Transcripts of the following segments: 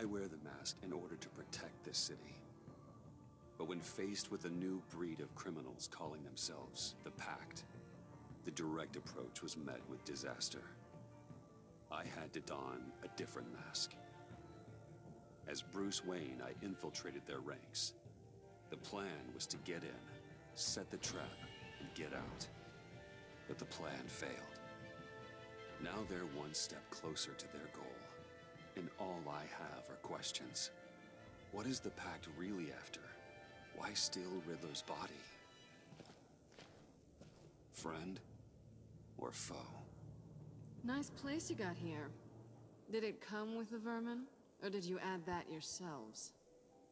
I wear the mask in order to protect this city. But when faced with a new breed of criminals calling themselves the Pact, the direct approach was met with disaster. I had to don a different mask. As Bruce Wayne, I infiltrated their ranks. The plan was to get in, set the trap, and get out. But the plan failed. Now they're one step closer to their goal. And all I have are questions. What is the Pact really after? Why steal Riddler's body? Friend or foe? Nice place you got here. Did it come with the vermin? Or did you add that yourselves?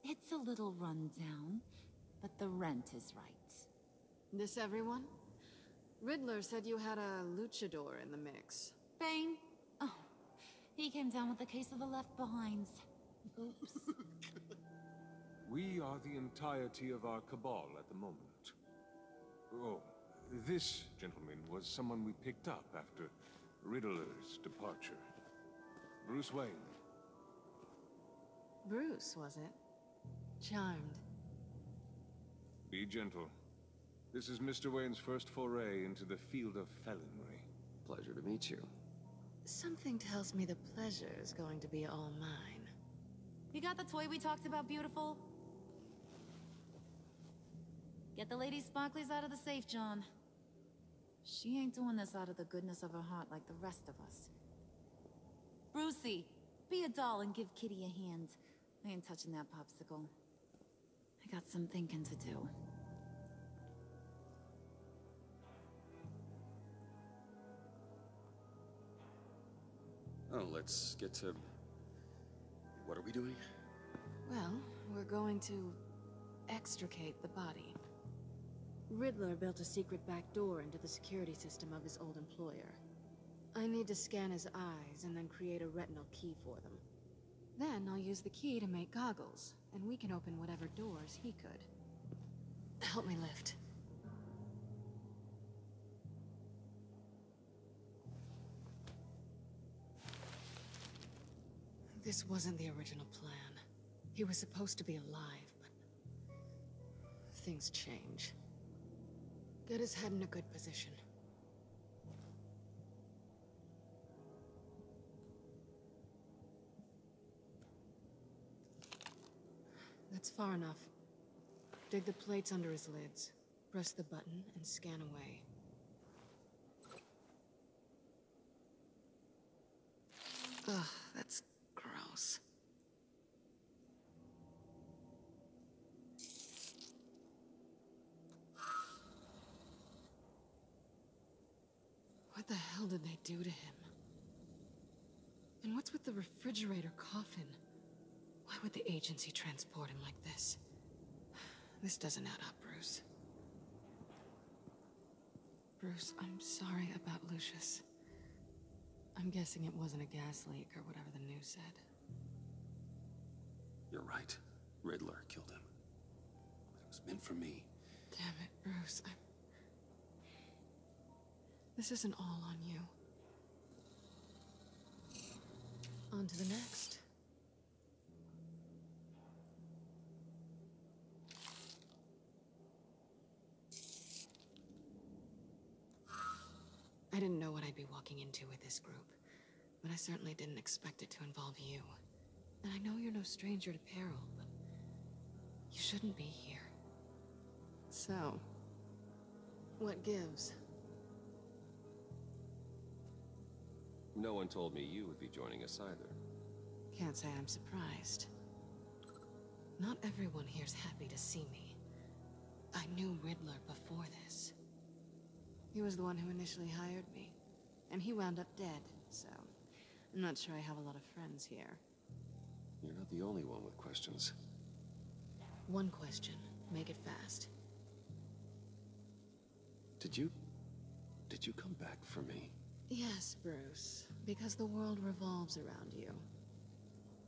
It's a little run down, but the rent is right. This everyone? Riddler said you had a luchador in the mix. Bane? Oh, he came down with a case of the left behinds. Oops. We are the entirety of our cabal at the moment. Oh, this gentleman was someone we picked up after Riddler's departure. Bruce Wayne. Bruce, was it? Charmed. Be gentle. This is Mr. Wayne's first foray into the field of felonry. Pleasure to meet you. Something tells me the pleasure is going to be all mine. You got the toy we talked about, beautiful? Get the lady sparklies out of the safe, John. She ain't doing this out of the goodness of her heart like the rest of us. Brucey, be a doll and give Kitty a hand. I ain't touching that popsicle. I got some thinking to do. Oh, let's get to... What are we doing? Well, we're going to extricate the body. Riddler built a secret back door into the security system of his old employer. I need to scan his eyes and then create a retinal key for them. Then I'll use the key to make goggles, and we can open whatever doors he could. Help me lift. This wasn't the original plan. He was supposed to be alive, but things change. Get his head in a good position. That's far enough. Dig the plates under his lids. Press the button and scan away. Ugh, that's gross. What the hell did they do to him? And what's with the refrigerator coffin? Why would the agency transport him like this? This doesn't add up, Bruce. Bruce, I'm sorry about Lucius. I'm guessing it wasn't a gas leak or whatever the news said. You're right. Riddler killed him. But it was meant for me. Damn it, Bruce. This isn't all on you. On to the next. I didn't know what I'd be walking into with this group, but I certainly didn't expect it to involve you. And I know you're no stranger to peril, but you shouldn't be here. So, what gives? No one told me you would be joining us either. Can't say I'm surprised. Not everyone here's happy to see me. I knew Riddler before this. He was the one who initially hired me, and he wound up dead, so I'm not sure I have a lot of friends here. You're not the only one with questions. One question. Make it fast. Did you come back for me? Yes, Bruce, because the world revolves around you.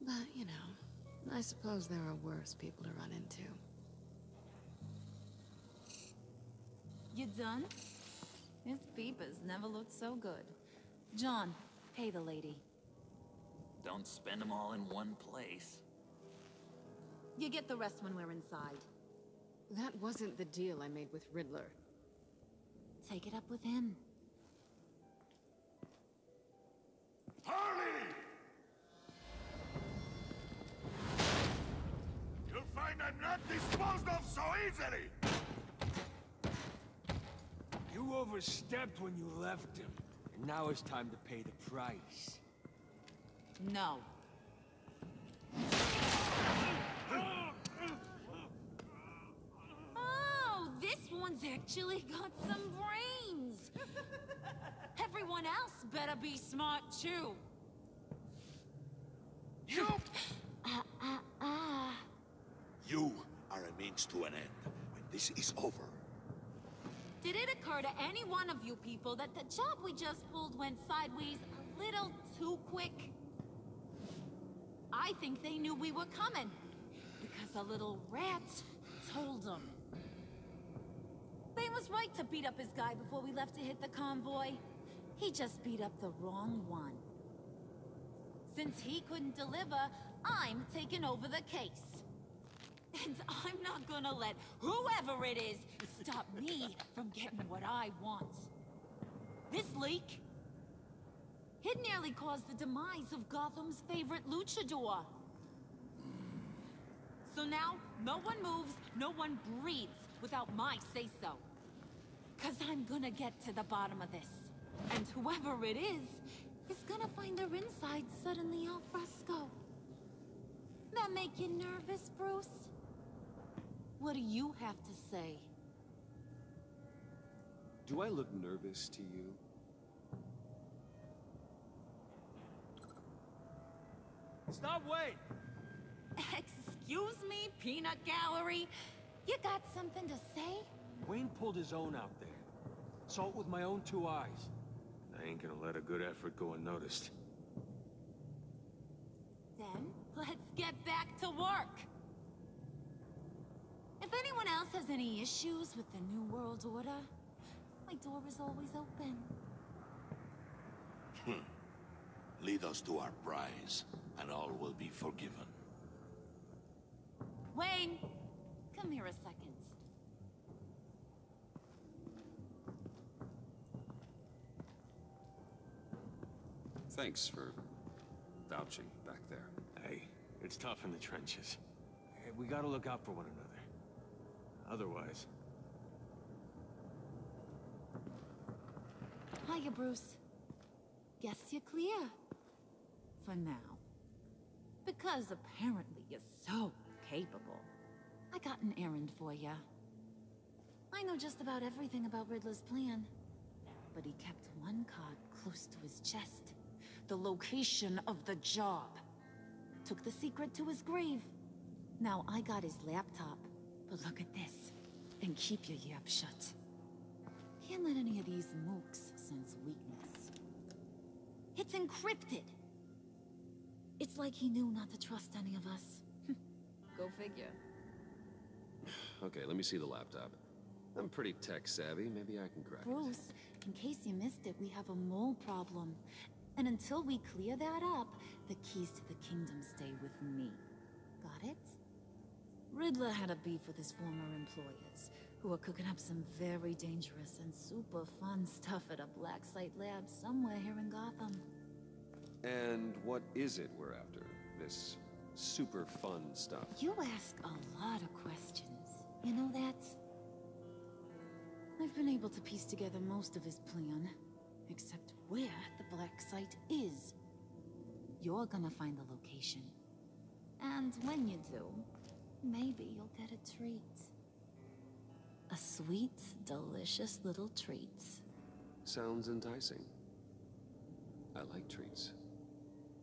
But, you know, I suppose there are worse people to run into. You done? His peepers never looked so good. John, pay the lady. Don't spend them all in one place. You get the rest when we're inside. That wasn't the deal I made with Riddler. Take it up with him. Harley! You'll find I'm not disposed of so easily! You overstepped when you left him. And now it's time to pay the price. No. Oh, this one's actually got some brains. Everyone else better be smart too. You! You are a means to an end. When this is over, Did it occur to any one of you people that the job we just pulled went sideways a little too quick? I think they knew we were coming, because a little rat told them. They was right to beat up his guy before we left to hit the convoy. He just beat up the wrong one. Since he couldn't deliver, I'm taking over the case. And I'm not gonna let whoever it is stop me from getting what I want. This leak, it nearly caused the demise of Gotham's favorite luchador. So now, no one moves, no one breathes without my say-so. 'Cause I'm gonna get to the bottom of this. And whoever it is gonna find their inside suddenly al fresco. That make you nervous, Bruce? What do you have to say? Do I look nervous to you? Stop, wait! Excuse me, Peanut Gallery? You got something to say? Wayne pulled his own out there. Saw it with my own 2 eyes. I ain't gonna let a good effort go unnoticed. Then, let's get back to work. If anyone else has any issues with the New World Order, my door is always open. lead us to our prize, and all will be forgiven. Wayne, come here a second. Thanks for vouching back there. Hey, it's tough in the trenches. Hey, we gotta look out for one another. Otherwise... Hiya, Bruce. Guess you're clear. For now. Because apparently you're so capable. I got an errand for you. I know just about everything about Riddler's plan. But he kept one card close to his chest. The location of the job. Took the secret to his grave. Now I got his laptop. But look at this. And keep your yap shut. Can't let any of these mooks sense weakness. It's encrypted. It's like he knew not to trust any of us. Go figure. Okay, let me see the laptop. I'm pretty tech savvy. Maybe I can crack it. Bruce, in case you missed it, we have a mole problem. And until we clear that up, the keys to the kingdom stay with me. Got it? Riddler had a beef with his former employers, who are cooking up some very dangerous and super fun stuff at a black site lab somewhere here in Gotham. And what is it we're after? This super fun stuff? You ask a lot of questions. You know that? I've been able to piece together most of his plan, except where the black site is. You're gonna find the location. And when you do, maybe you'll get a treat. A sweet, delicious little treat. Sounds enticing. I like treats.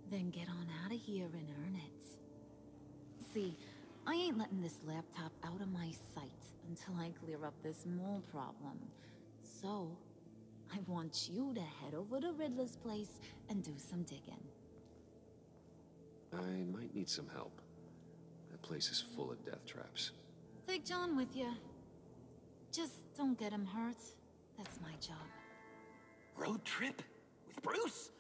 Then get on out of here and earn it. See, I ain't letting this laptop out of my sight until I clear up this mole problem. So, I want you to head over to Riddler's place and do some digging. I might need some help. That place is full of death traps. Take John with you. Just don't get him hurt. That's my job. Road trip? With Bruce?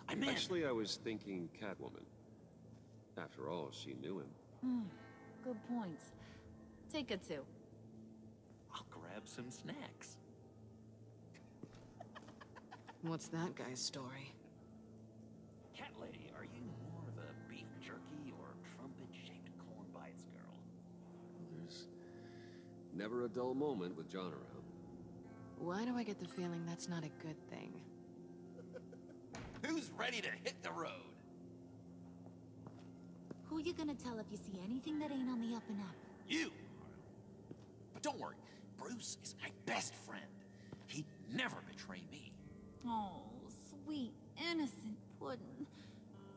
I meant... Actually, I was thinking Catwoman. After all, she knew him. Good points. Take it too. I'll grab some snacks. What's that guy's story? Cat lady, are you more of a beef jerky or trumpet-shaped corn bites girl? There's never a dull moment with John around. Why do I get the feeling that's not a good thing? Who's ready to hit the road? Who you gonna tell if you see anything that ain't on the up and up? You! But don't worry, Bruce is my best friend. He'd never betray me. Oh, sweet, innocent Puddin'.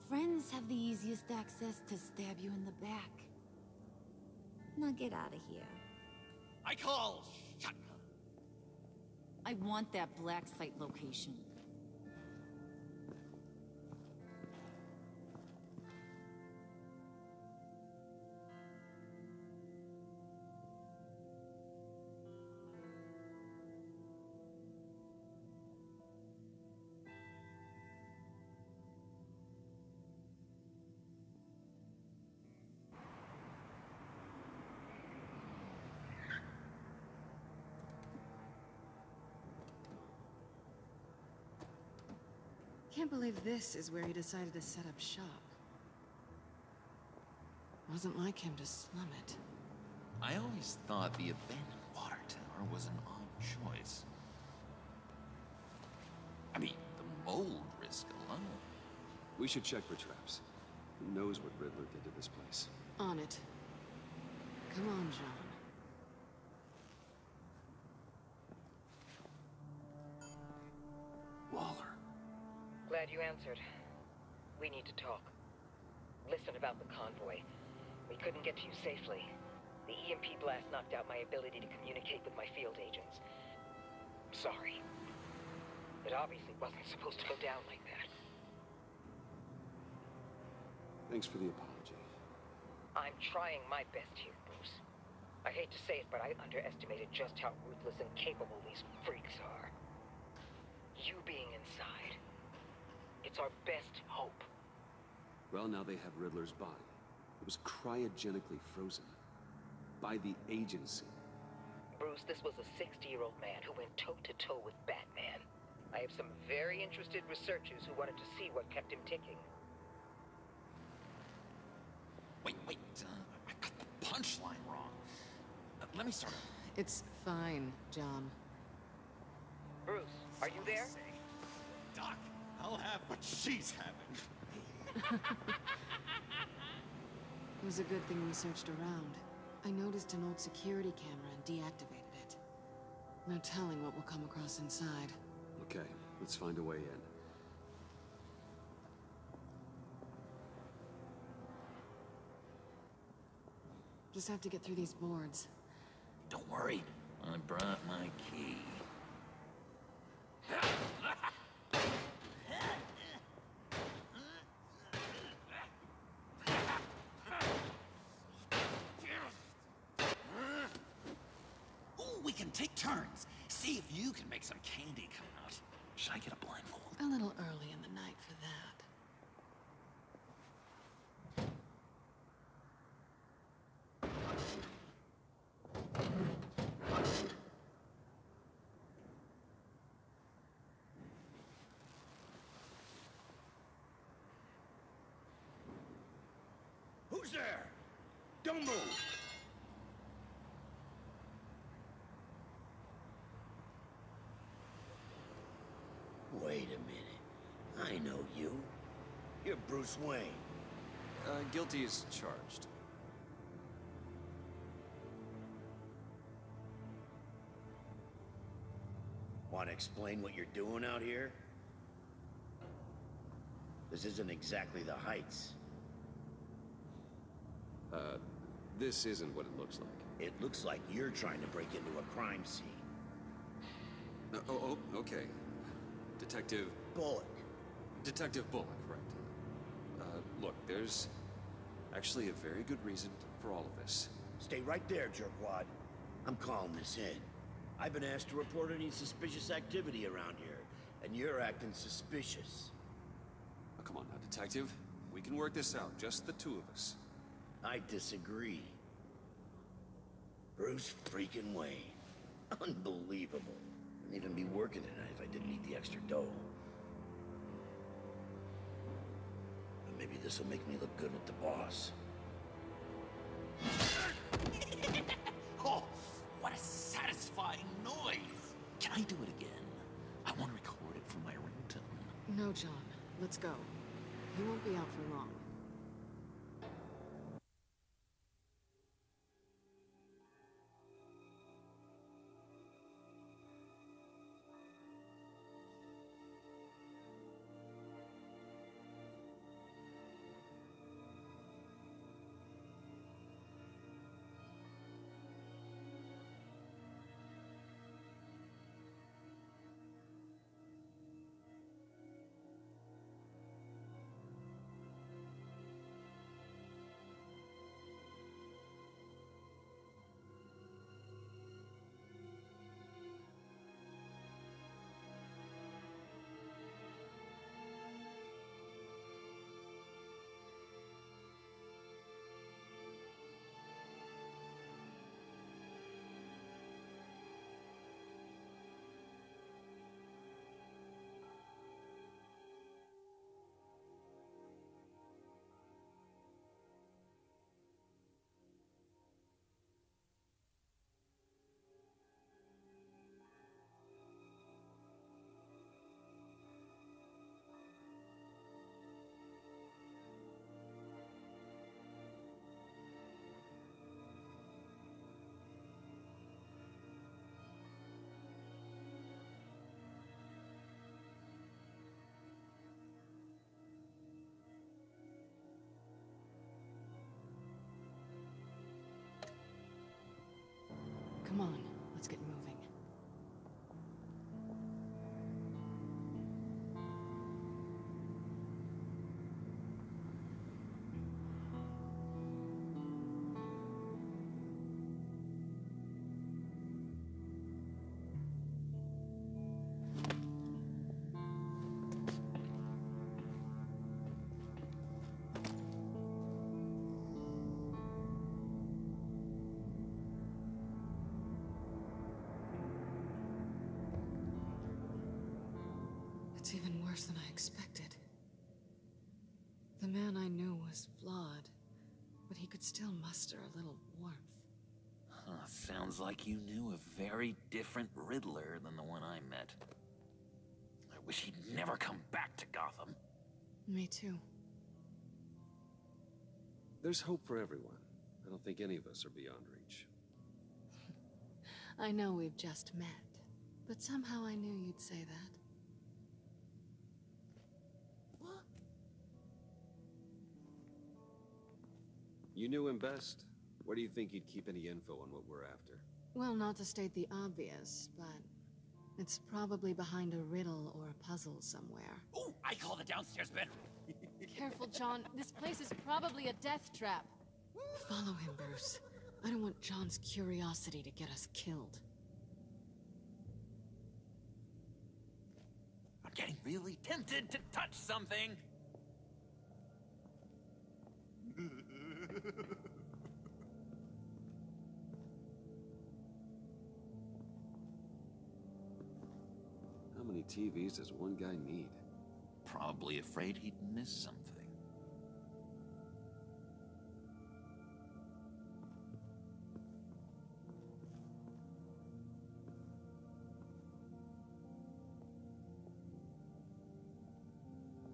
Friends have the easiest access to stab you in the back. Now get out of here. I call shotgun. I want that black site location. Can't believe this is where he decided to set up shop. Wasn't like him to slum it. I always thought the abandoned water tower was an odd choice. I mean, the mold risk alone. We should check for traps. Who knows what Riddler did to this place? On it. Come on, John. Waller. Glad you answered. We need to talk. Listen about the convoy. We couldn't get to you safely. The EMP blast knocked out my ability to communicate with my field agents. Sorry. It obviously wasn't supposed to go down like that. Thanks for the apology. I'm trying my best here, Bruce. I hate to say it, but I underestimated just how ruthless and capable these freaks are. You being inside, it's our best hope. Well, now they have Riddler's body. It was cryogenically frozen. By the agency. Bruce, this was a 60-year-old man who went toe-to-toe with Batman. I have some very interested researchers who wanted to see what kept him ticking. Wait, I got the punchline wrong. Let me start over. It's fine, John. Bruce, are you there? Doc, I'll have what she's having. It was a good thing we searched around. I noticed an old security camera and deactivated it. No telling what we'll come across inside. Okay, let's find a way in. Just have to get through these boards. Don't worry, I brought my key. Ooh, we can take turns. See if you can make some candy come out. Should I get a blindfold? A little early in the night for that. Who's there? Don't move! Wait a minute. I know you. You're Bruce Wayne. Guilty as charged. Want to explain what you're doing out here? This isn't exactly the Heights. This isn't what it looks like. It looks like you're trying to break into a crime scene. Okay. Detective Bullock. Bullock, right. Look, there's actually a very good reason for all of this. Stay right there, jerkwad. I'm calling this in. I've been asked to report any suspicious activity around here, and you're acting suspicious. Oh, come on now, Detective. We can work this out, just the two of us. I disagree. Bruce freaking Wayne. Unbelievable. Wouldn't even be working tonight if I didn't need the extra dough. But maybe this will make me look good with the boss. Oh, what a satisfying noise! Can I do it again? I want to record it for my ringtone. No, John. Let's go. He won't be out for long. Come on, let's get moving. It's even worse than I expected. The man I knew was flawed, but he could still muster a little warmth. Huh, sounds like you knew a very different Riddler than the one I met. I wish he'd never come back to Gotham. Me too. There's hope for everyone. I don't think any of us are beyond reach. I know we've just met, but somehow I knew you'd say that. You knew him best. Where do you think he'd keep any info on what we're after? Well, not to state the obvious, but it's probably behind a riddle or a puzzle somewhere. Oh, I call the downstairs bedroom. Careful, John. This place is probably a death trap. Follow him, Bruce. I don't want John's curiosity to get us killed. I'm getting really tempted to touch something. How many TVs does one guy need? Probably afraid he'd miss something.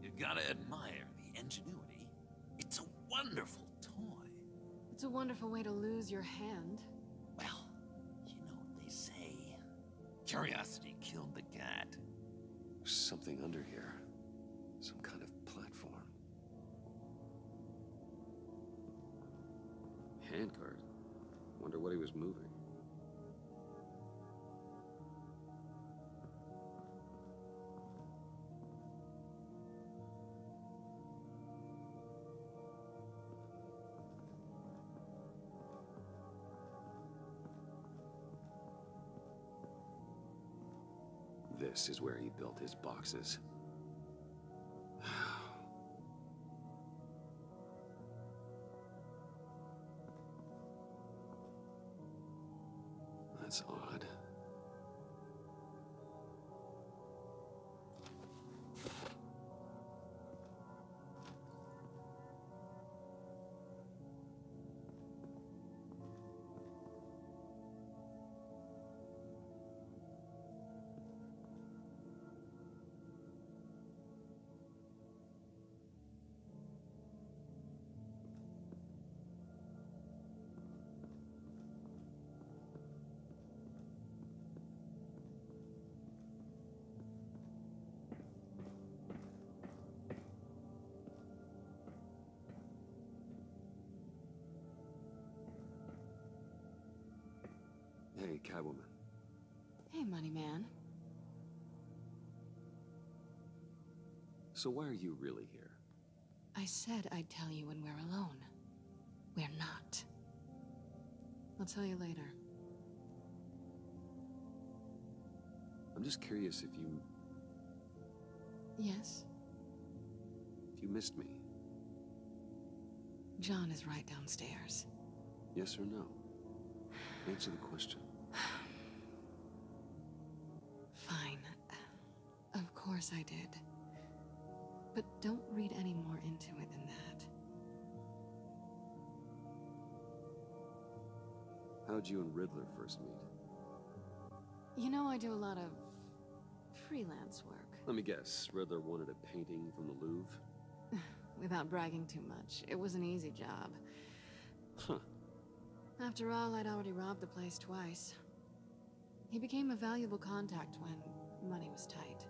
You gotta admire the ingenuity. It's a wonderful toy. It's a wonderful way to lose your hand. Well, you know what they say. Curiosity killed the cat. There's something under here. Some kind of platform. Handcart. Wonder what he was moving. This is where he built his boxes. That's odd. Hey, Catwoman. Hey, Money Man. So why are you really here? I said I'd tell you when we're alone. We're not. I'll tell you later. I'm just curious if you... Yes? if you missed me. John is right downstairs. Yes or no? Answer the question. Fine. Of course I did. But don't read any more into it than that. How'd you and Riddler first meet? You know, I do a lot of freelance work. Let me guess, Riddler wanted a painting from the Louvre? Without bragging too much, it was an easy job. Huh. After all, I'd already robbed the place twice. He became a valuable contact when money was tight.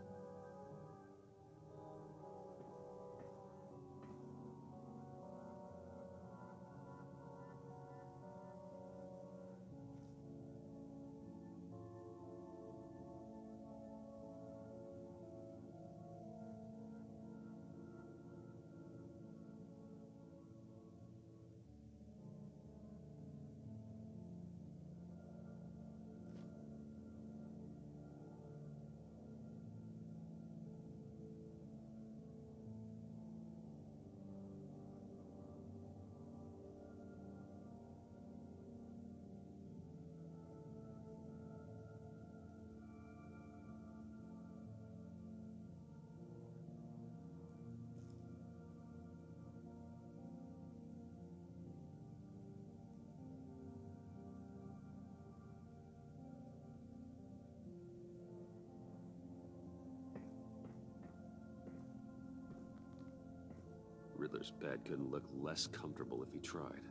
Riddler's bed couldn't look less comfortable if he tried.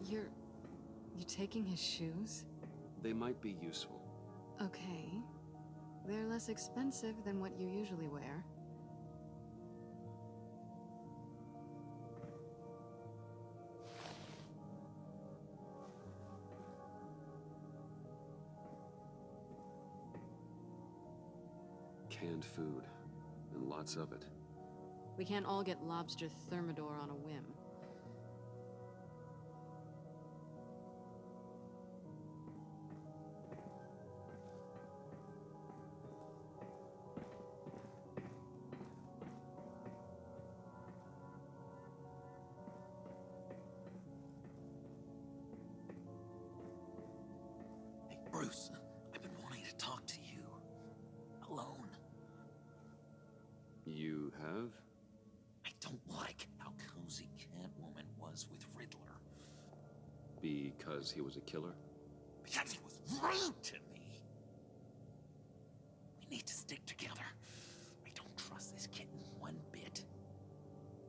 You're taking his shoes? They might be useful. Okay. They're less expensive than what you usually wear. Canned food, and lots of it. We can't all get lobster thermidor on a whim. Hey, Bruce, I've been wanting to talk to you. Alone. You have? I don't like how cozy Catwoman was with Riddler. Because he was a killer? Because he was rude to me. We need to stick together. I don't trust this kitten one bit.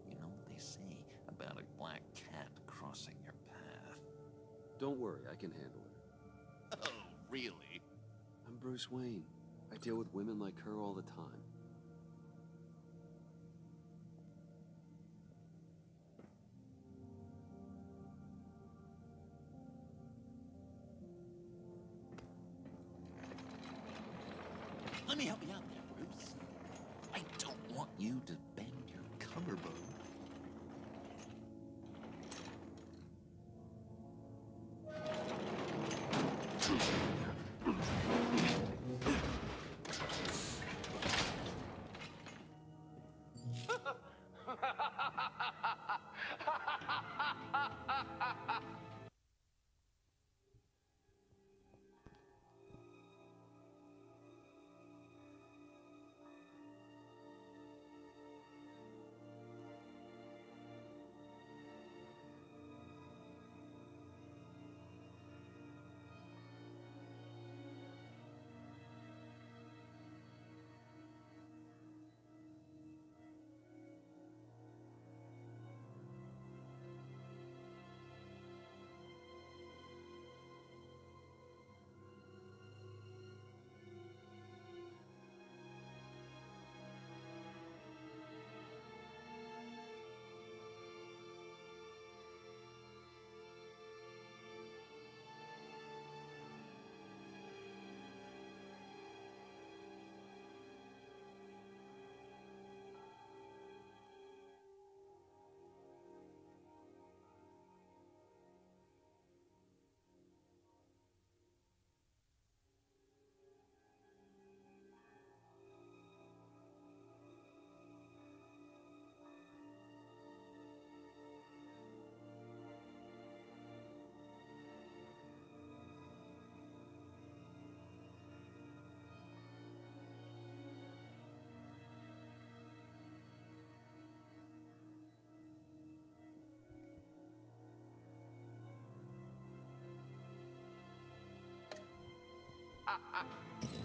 You know what they say about a black cat crossing your path? Don't worry, I can handle it. Oh, really? I'm Bruce Wayne. I deal with women like her all the time. Let me help you out there, Bruce. I don't want you to bend your collarbone.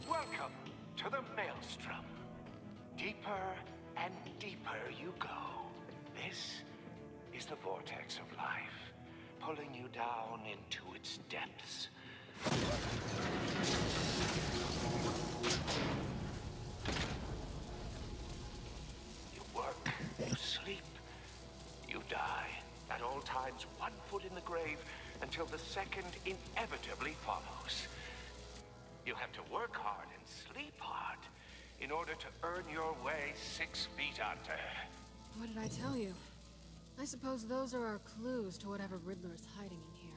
Welcome to the Maelstrom. Deeper and deeper you go. This is the vortex of life, pulling you down into its depths. You work, you sleep, you die. At all times, 1 foot in the grave until the second inevitably follows. You have to work hard and sleep hard in order to earn your way 6 feet under. What did I tell you? I suppose those are our clues to whatever Riddler is hiding in here.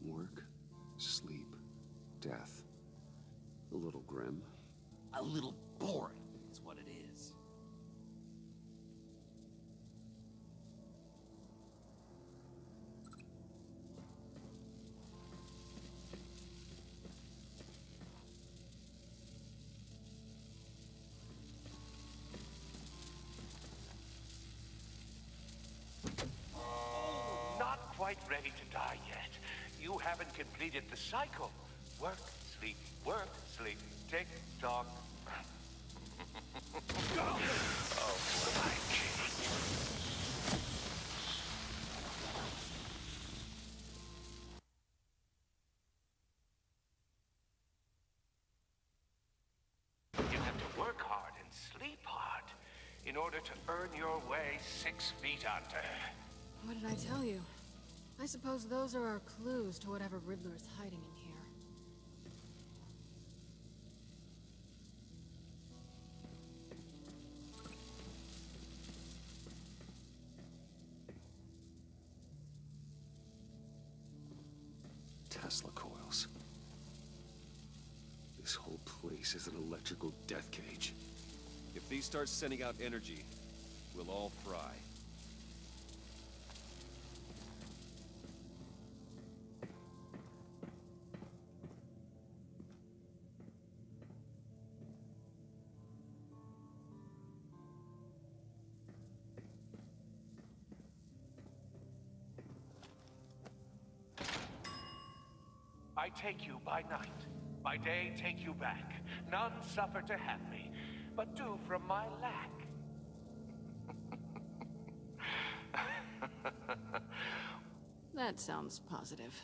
Work, sleep, death. A little grim. A little boring is what it is. Not quite ready to die yet. You haven't completed the cycle. Work, sleep, tick tock. Oh, my king. You have to work hard and sleep hard in order to earn your way 6 feet under. What did I tell you? I suppose those are our clues to whatever Riddler is hiding in here. Tesla coils. This whole place is an electrical death cage. If these start sending out energy, we'll all fry. I take you by night, by day take you back. None suffer to have me, but do from my lack. That sounds positive.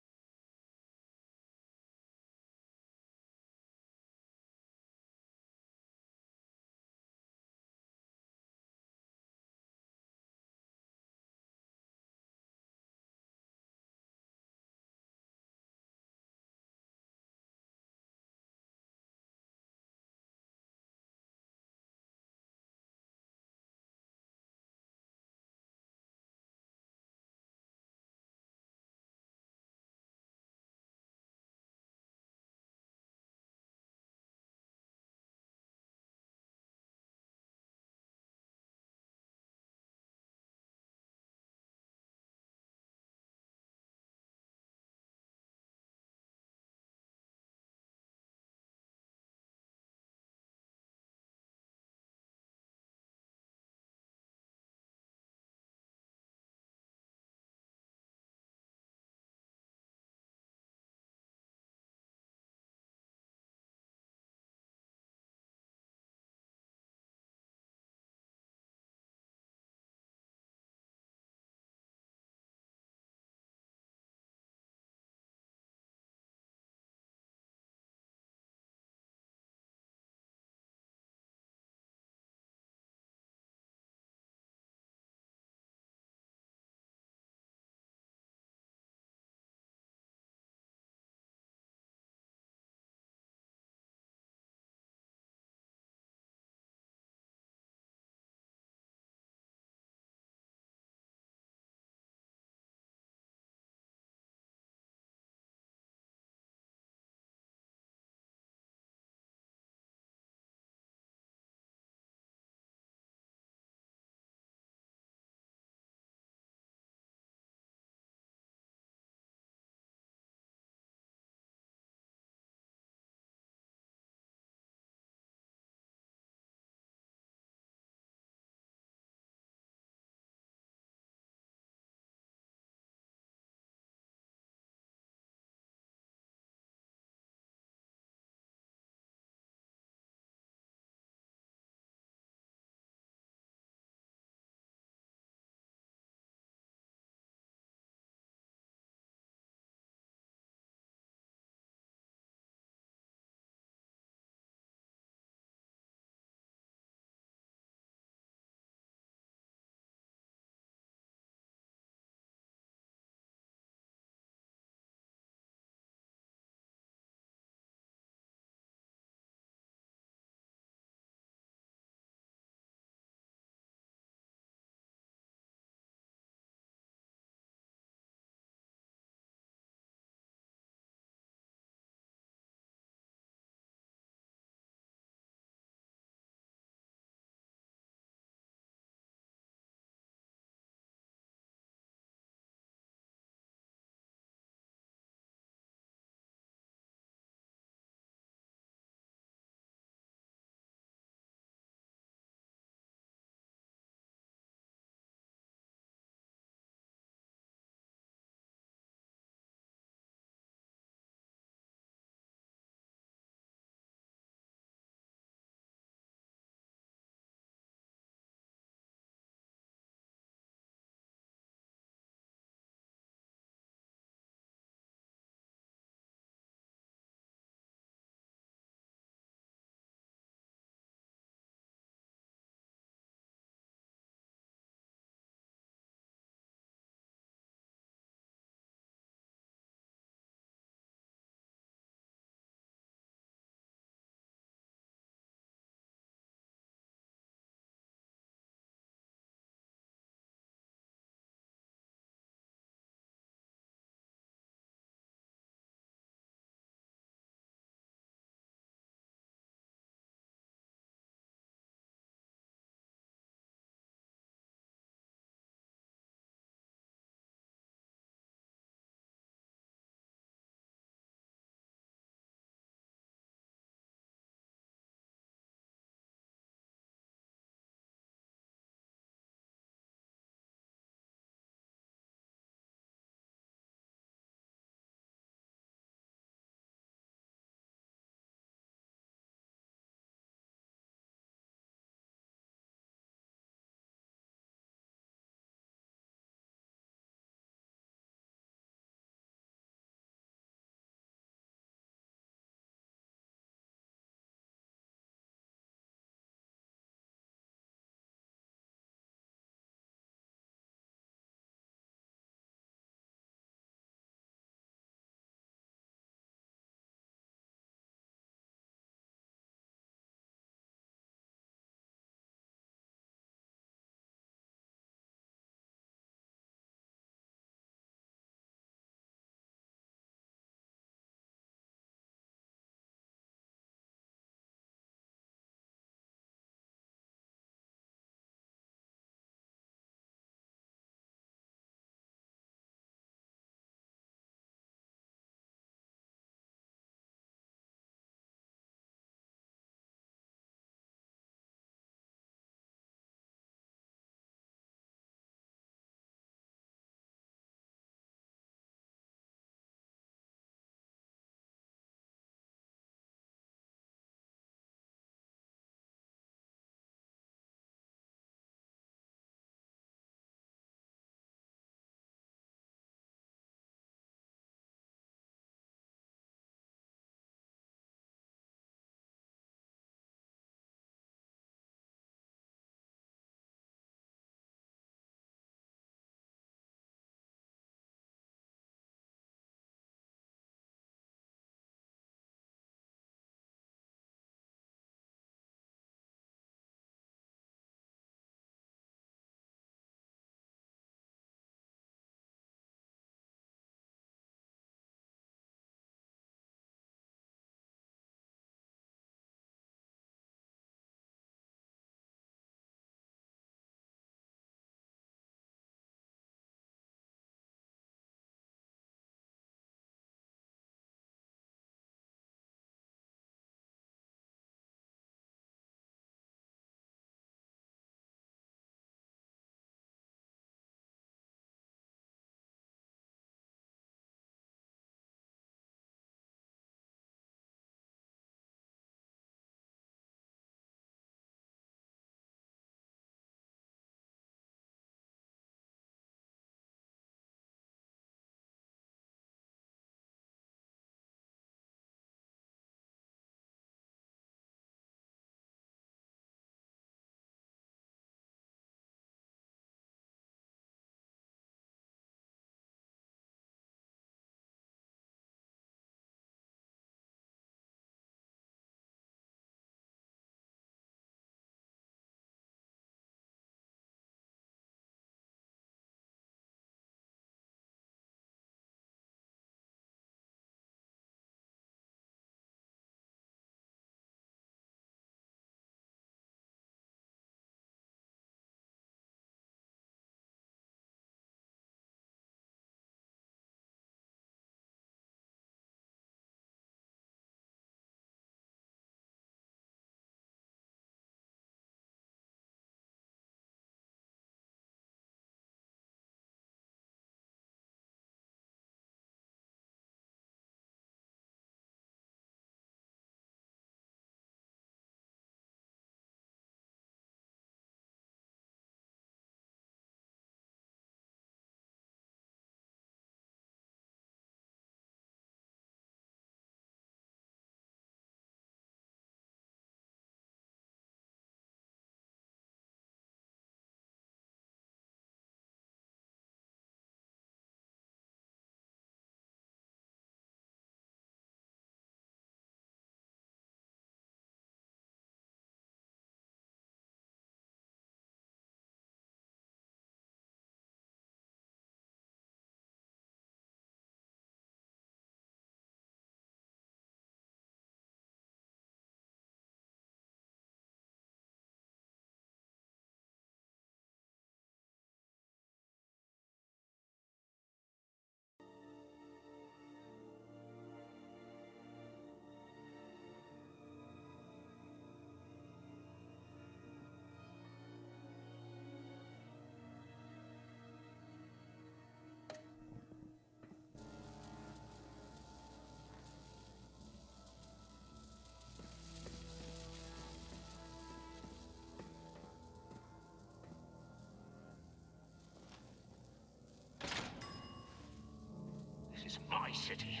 my city.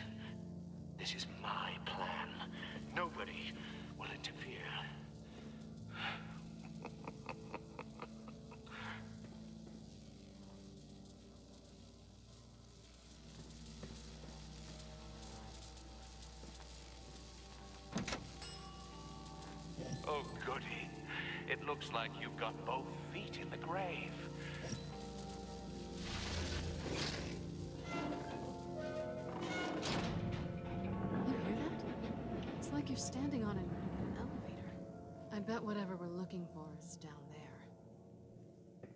This is my plan. Nobody will interfere. Oh, goody. It looks like you've got both feet in the grave. You hear that? It's like you're standing on an elevator. I bet whatever we're looking for is down there.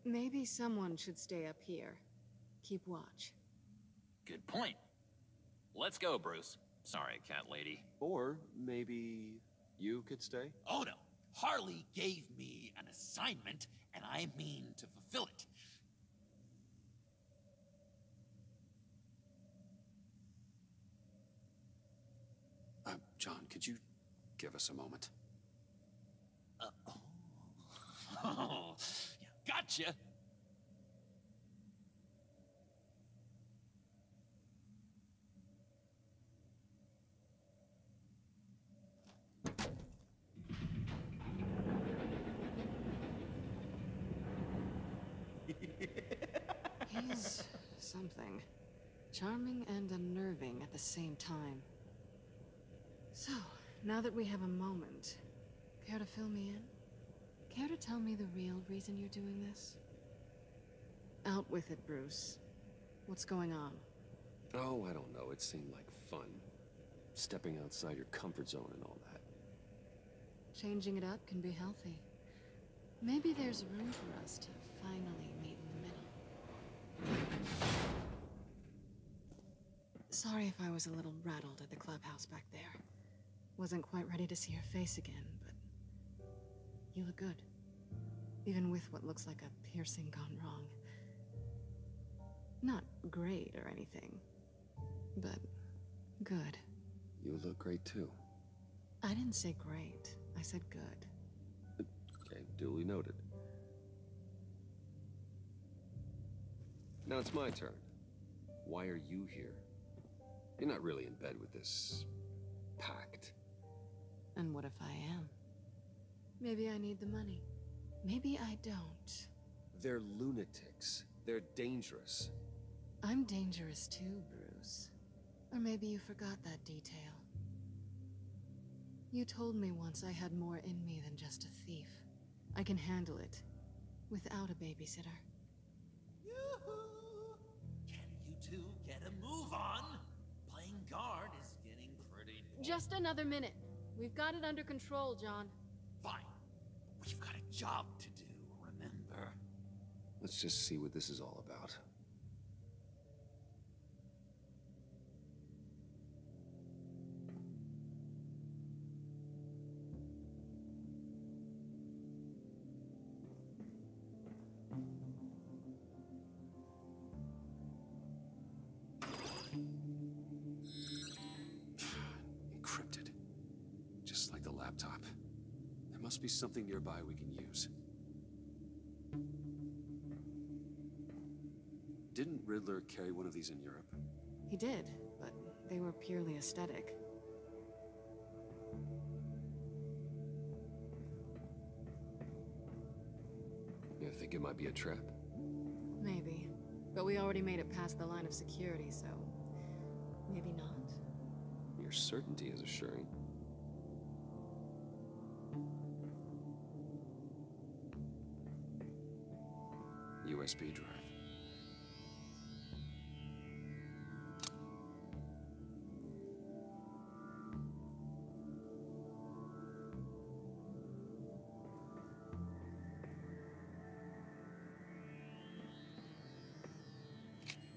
Maybe someone should stay up here. Keep watch. Good point. Let's go, Bruce. Sorry, cat lady. Or maybe you could stay? Oh no. Harley gave me an assignment, and I mean to fulfill it. John, could you give us a moment? Oh, yeah, gotcha. He's something. Charming and unnerving at the same time. So, now that we have a moment, care to fill me in? Care to tell me the real reason you're doing this? Out with it, Bruce. What's going on? Oh, I don't know. It seemed like fun. Stepping outside your comfort zone and all that. Changing it up can be healthy. Maybe there's room for us to finally meet in the middle. Sorry if I was a little rattled at the clubhouse back there. Wasn't quite ready to see your face again, but you look good. Even with what looks like a piercing gone wrong. Not great or anything, but good. You look great too. I didn't say great. I said good. Okay, duly noted. Now it's my turn. Why are you here? You're not really in bed with this pact. And what if I am? Maybe I need the money. Maybe I don't. They're lunatics. They're dangerous. I'm dangerous too, Bruce. Or maybe you forgot that detail. You told me once I had more in me than just a thief. I can handle it. Without a babysitter. Yoo-hoo! Can you two get a move on? Playing guard is getting pretty... Just another minute. We've got it under control, John. Fine. We've got a job to do, remember? Let's just see what this is all about. Encrypted. Just like the laptop. There must be something nearby we can use. Didn't Riddler carry one of these in Europe? He did, but they were purely aesthetic. You think it might be a trap? Maybe. But we already made it past the line of security, so... maybe not. Your certainty is assuring. USB drive.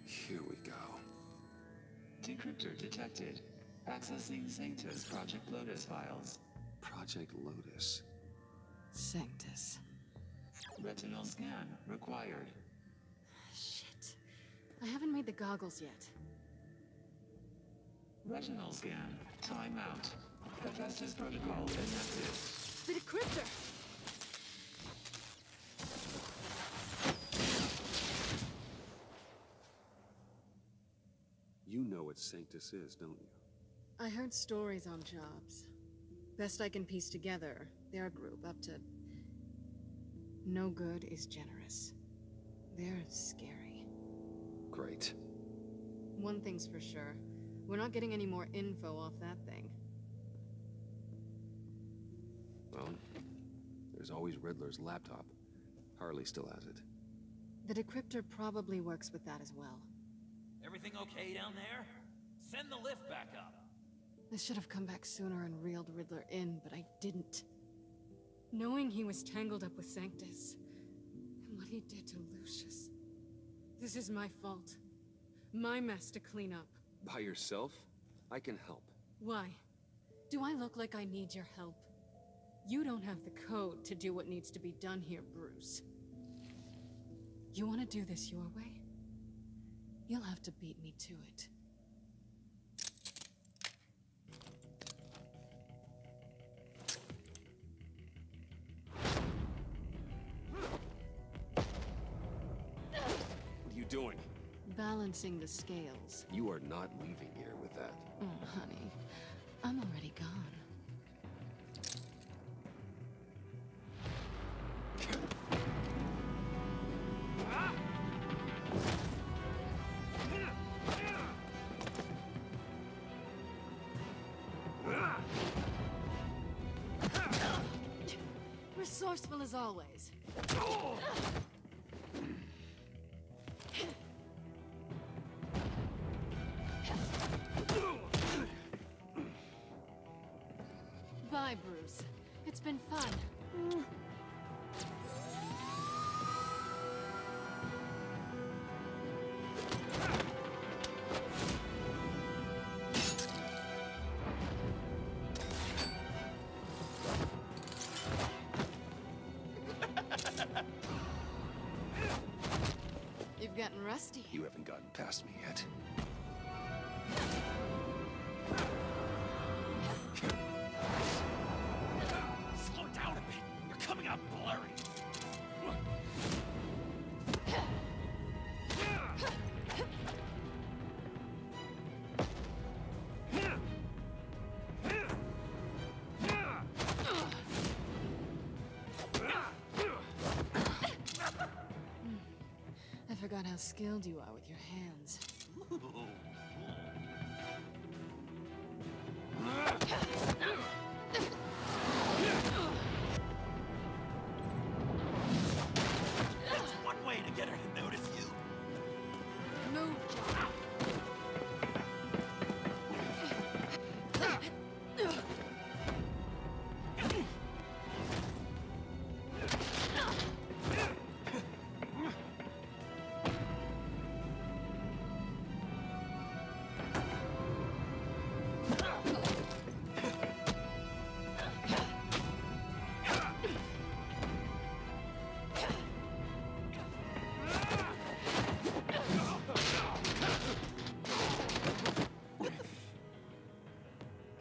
Here we go. Decryptor detected. Accessing Sanctus Project Lotus files. Project Lotus. Sanctus. Retinal scan required. Shit. I haven't made the goggles yet. Retinal scan. Timeout. Hephaestus protocol inactive. The decryptor! You know what Sanctus is, don't you? I heard stories on jobs. Best I can piece together, their group up to... No good is generous. They're scary. Great. One thing's for sure. We're not getting any more info off that thing. Well, there's always Riddler's laptop. Harley still has it. The decryptor probably works with that as well. Everything okay down there? Send the lift back up. I should have come back sooner and reeled Riddler in, but I didn't. Knowing he was tangled up with Sanctus, and what he did to Lucius. This is my fault. My mess to clean up. By yourself? I can help. Why? Do I look like I need your help? You don't have the code to do what needs to be done here, Bruce. You want to do this your way? You'll have to beat me to it. What are you doing? Balancing the scales. You are not leaving here with that. Oh, honey. I'm already gone. Resourceful as always. Bye, Bruce. It's been fun. You've gotten rusty. You haven't gotten past me yet. Slow down a bit. You're coming out blurry. I forgot how skilled you are with your hands. That's one way to get her to notice you. Move, John.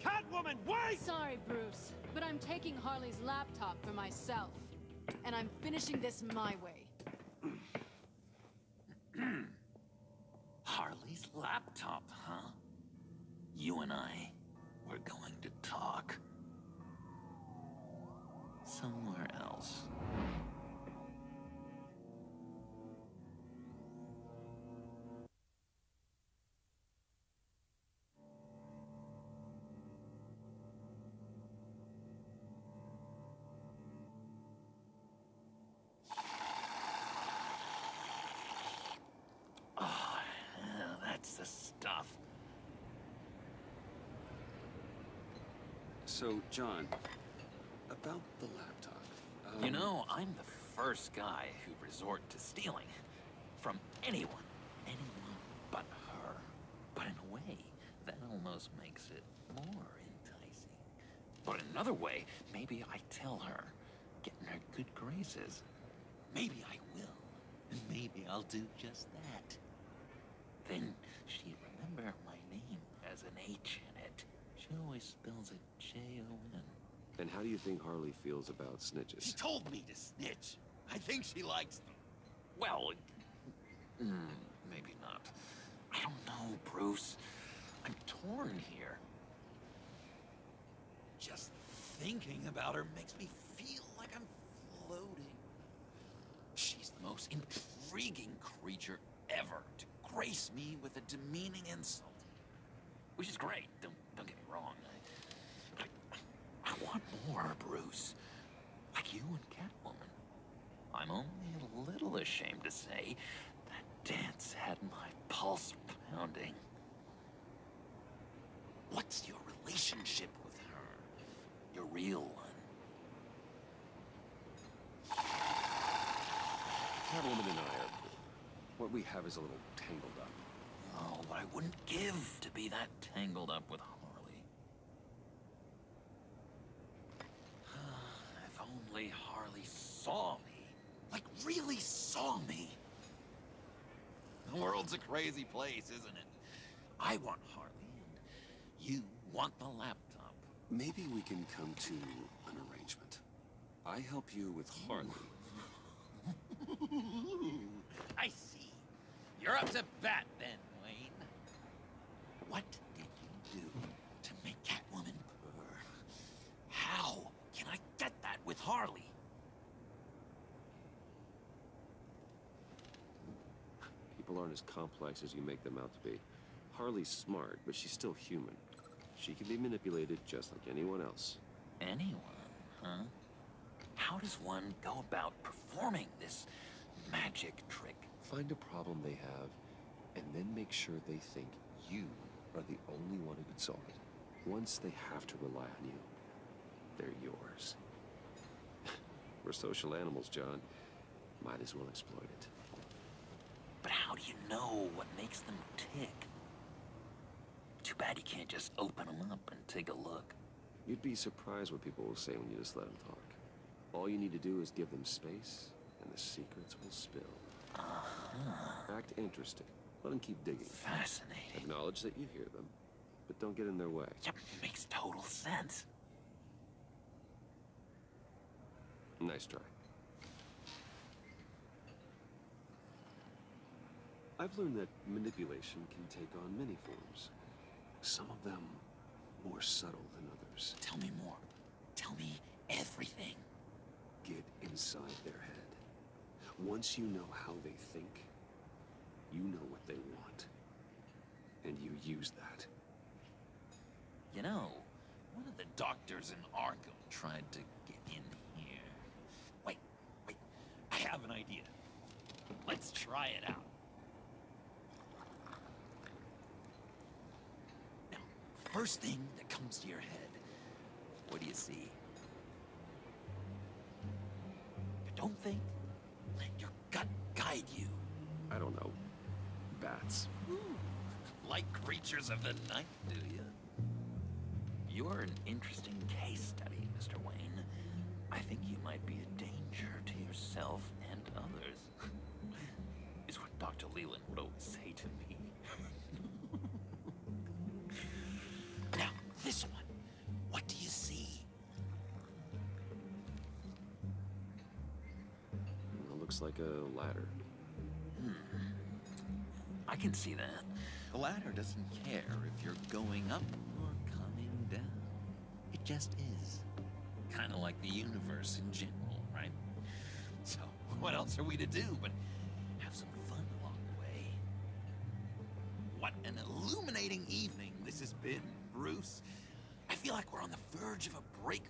Catwoman, wait! Sorry, Bruce, but I'm taking Harley's laptop for myself. And I'm finishing this my way. Harley's laptop, huh? You and I, we're going to talk. Somewhere else. Oh, that's the stuff. So, John, about the laptop. You know, I'm the first guy who resort to stealing. From anyone. Anyone but her. But in a way, that almost makes it more enticing. But another way, maybe I tell her, get in her good graces. Maybe I will. And maybe I'll do just that. Then she'd remember my name as an H in it. She always spells it J-O-N. And how do you think Harley feels about snitches? She told me to snitch. I think she likes them. Well, maybe not. I I don't know, Bruce. I'm torn here. Just thinking about her makes me feel like I'm floating. She's the most intriguing creature ever to grace me with a demeaning insult. Which is great, don't get me wrong. I want more, Bruce. Like you and Catwoman. I'm only a little ashamed to say that dance had my pulse pounding. What's your relationship with her? Your real one? Catwoman and I are... what we have is a little tangled up. Oh, but I wouldn't give to be that tangled up with Harley. If only Harley saw me. Like, really saw me. The world's a crazy place, isn't it? I want Harley, and you want the laptop. Maybe we can come to an arrangement. I help you with Harley. I see. You're up to bat then, Wayne. What did you do to make Catwoman purr? How can I get that with Harley? People aren't as complex as you make them out to be. Harley's smart, but she's still human. She can be manipulated just like anyone else. Anyone, huh? How does one go about performing this magic trick? Find a problem they have, and then make sure they think you are the only one who can solve it. Once they have to rely on you, they're yours. We're social animals, John. Might as well exploit it. But how do you know what makes them tick? Too bad you can't just open them up and take a look. You'd be surprised what people will say when you just let them talk. All you need to do is give them space, and the secrets will spill. Act interested. Let them keep digging. Fascinating. Acknowledge that you hear them, but don't get in their way. Yep, makes total sense. Nice try. I've learned that manipulation can take on many forms. Some of them more subtle than others. Tell me more. Tell me everything. Get inside their head. Once you know how they think, you know what they want. And you use that. You know, one of the doctors in Arkham tried to get in here. Wait. I have an idea. Let's try it out. Now, first thing that comes to your head, what do you see? But don't think. Let your gut guide you. I don't know. Bats. Like creatures of the night, do you? You're an interesting case study, Mr. Wayne. I think you might be a danger to yourself and others. Is what Dr. Leland would always say to me. Now, this one. What do you see? It looks like a ladder. I can see that. The ladder doesn't care if you're going up or coming down. It just is. Kind of like the universe in general, right? So, what else are we to do but have some fun along the way? What an illuminating evening this has been, Bruce. I feel like we're on the verge of a breakthrough.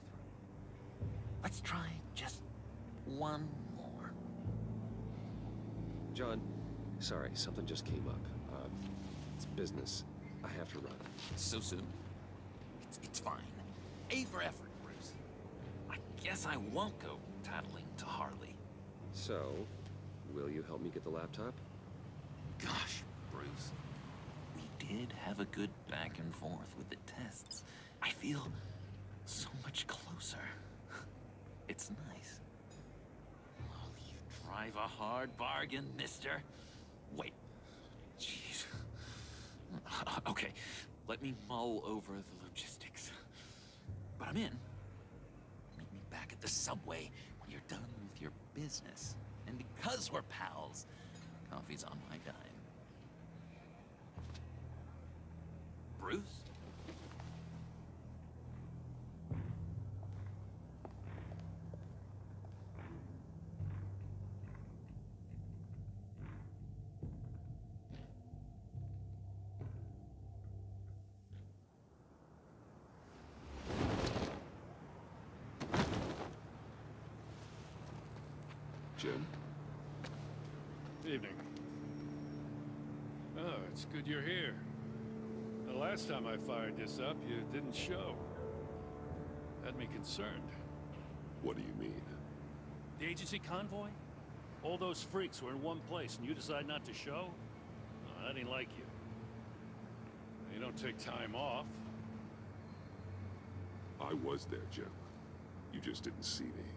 Let's try just one more. John, sorry, something just came up. It's business. I have to run. So soon? It's fine. A for effort, Bruce. I guess I won't go tattling to Harley. So, will you help me get the laptop? Gosh, Bruce. We did have a good back and forth with the tests. I feel so much closer. It's nice. Oh, you drive a hard bargain, mister. Wait. Jeez. Okay, let me mull over the logistics. But I'm in. Meet me back at the subway when you're done with your business. And because we're pals, coffee's on my dime. Bruce? Jim? Evening. Oh, it's good you're here. The last time I fired this up, you didn't show. Had me concerned. What do you mean? The agency convoy? All those freaks were in one place and you decide not to show? Oh, I didn't like you. You don't take time off. I was there, Jim. You just didn't see me.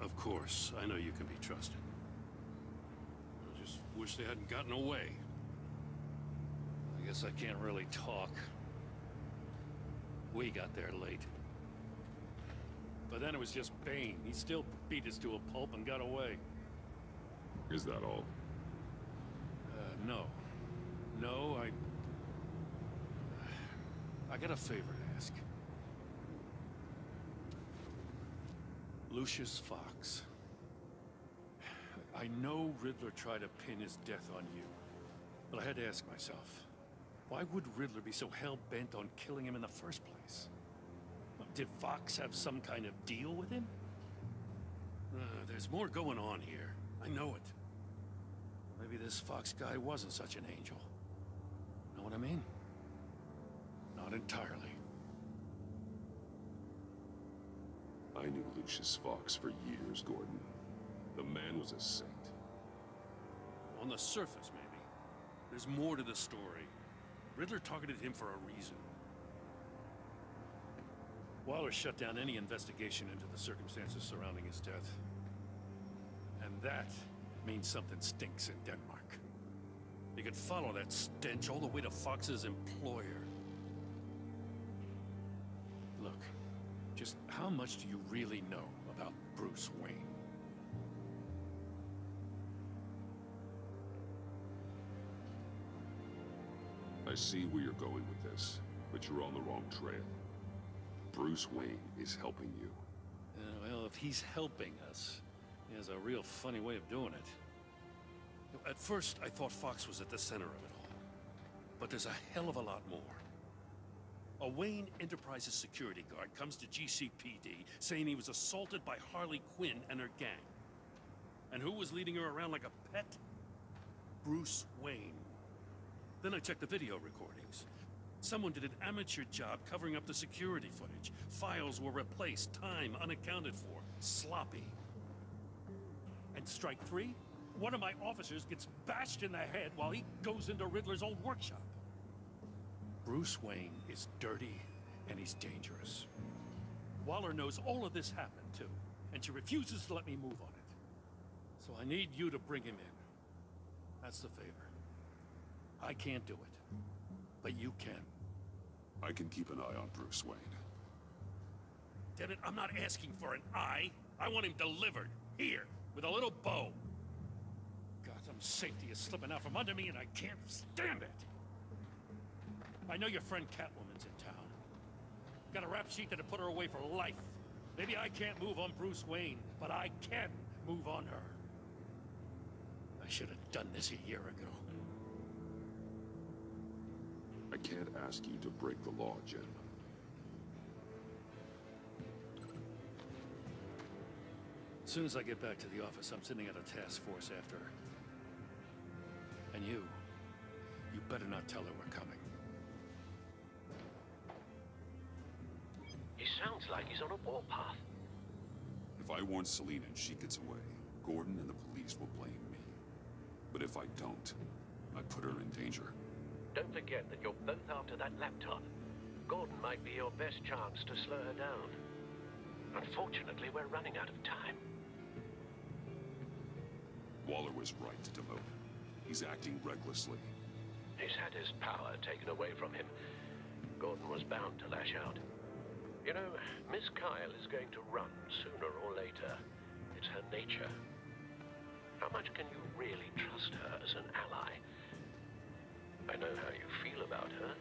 Of course, I know you can be trusted. I just wish they hadn't gotten away. I guess I can't really talk. We got there late. But then it was just Bane. He still beat us to a pulp and got away. Is that all? No. No, I got a favor to ask. Lucius Fox. I know Riddler tried to pin his death on you, but I had to ask myself, why would Riddler be so hell-bent on killing him in the first place? Did Fox have some kind of deal with him? There's more going on here. I know it. Maybe this Fox guy wasn't such an angel. Know what I mean? Not entirely. I knew Lucius Fox for years, Gordon. The man was a saint. On the surface, maybe. There's more to the story. Riddler targeted him for a reason. Waller shut down any investigation into the circumstances surrounding his death. And that means something stinks in Denmark. You could follow that stench all the way to Fox's employer. Look, just how much do you really know about Bruce Wayne? I see where you're going with this, but you're on the wrong trail. Bruce Wayne is helping you. Well, if he's helping us, he has a real funny way of doing it. At first, I thought Fox was at the center of it all. But there's a hell of a lot more. A Wayne Enterprises security guard comes to GCPD saying he was assaulted by Harley Quinn and her gang. And who was leading her around like a pet? Bruce Wayne. Then I checked the video recordings. Someone did an amateur job covering up the security footage. Files were replaced, time unaccounted for, sloppy. And strike three? One of my officers gets bashed in the head while he goes into Riddler's old workshop. Bruce Wayne is dirty and he's dangerous. Waller knows all of this happened too, and she refuses to let me move on it. So I need you to bring him in. That's the favor. I can't do it, but you can. I can keep an eye on Bruce Wayne. Damn it, I'm not asking for an eye. I want him delivered, here, with a little bow. Gotham's safety is slipping out from under me and I can't stand it. I know your friend Catwoman's in town. Got a rap sheet that'll put her away for life. Maybe I can't move on Bruce Wayne, but I can move on her. I should have done this a year ago. I can't ask you to break the law, Jim. As soon as I get back to the office, I'm sending out a task force after her. And you better not tell her we're coming. He sounds like he's on a warpath. If I warn Selina and she gets away, Gordon and the police will blame me. But if I don't, I put her in danger. Don't forget that you're both after that laptop. Gordon might be your best chance to slow her down. Unfortunately, we're running out of time. Waller was right to demote him. He's acting recklessly. He's had his power taken away from him. Gordon was bound to lash out. You know, Miss Kyle is going to run sooner or later. It's her nature. How much can you really trust her as an ally? I to know how you feel about her.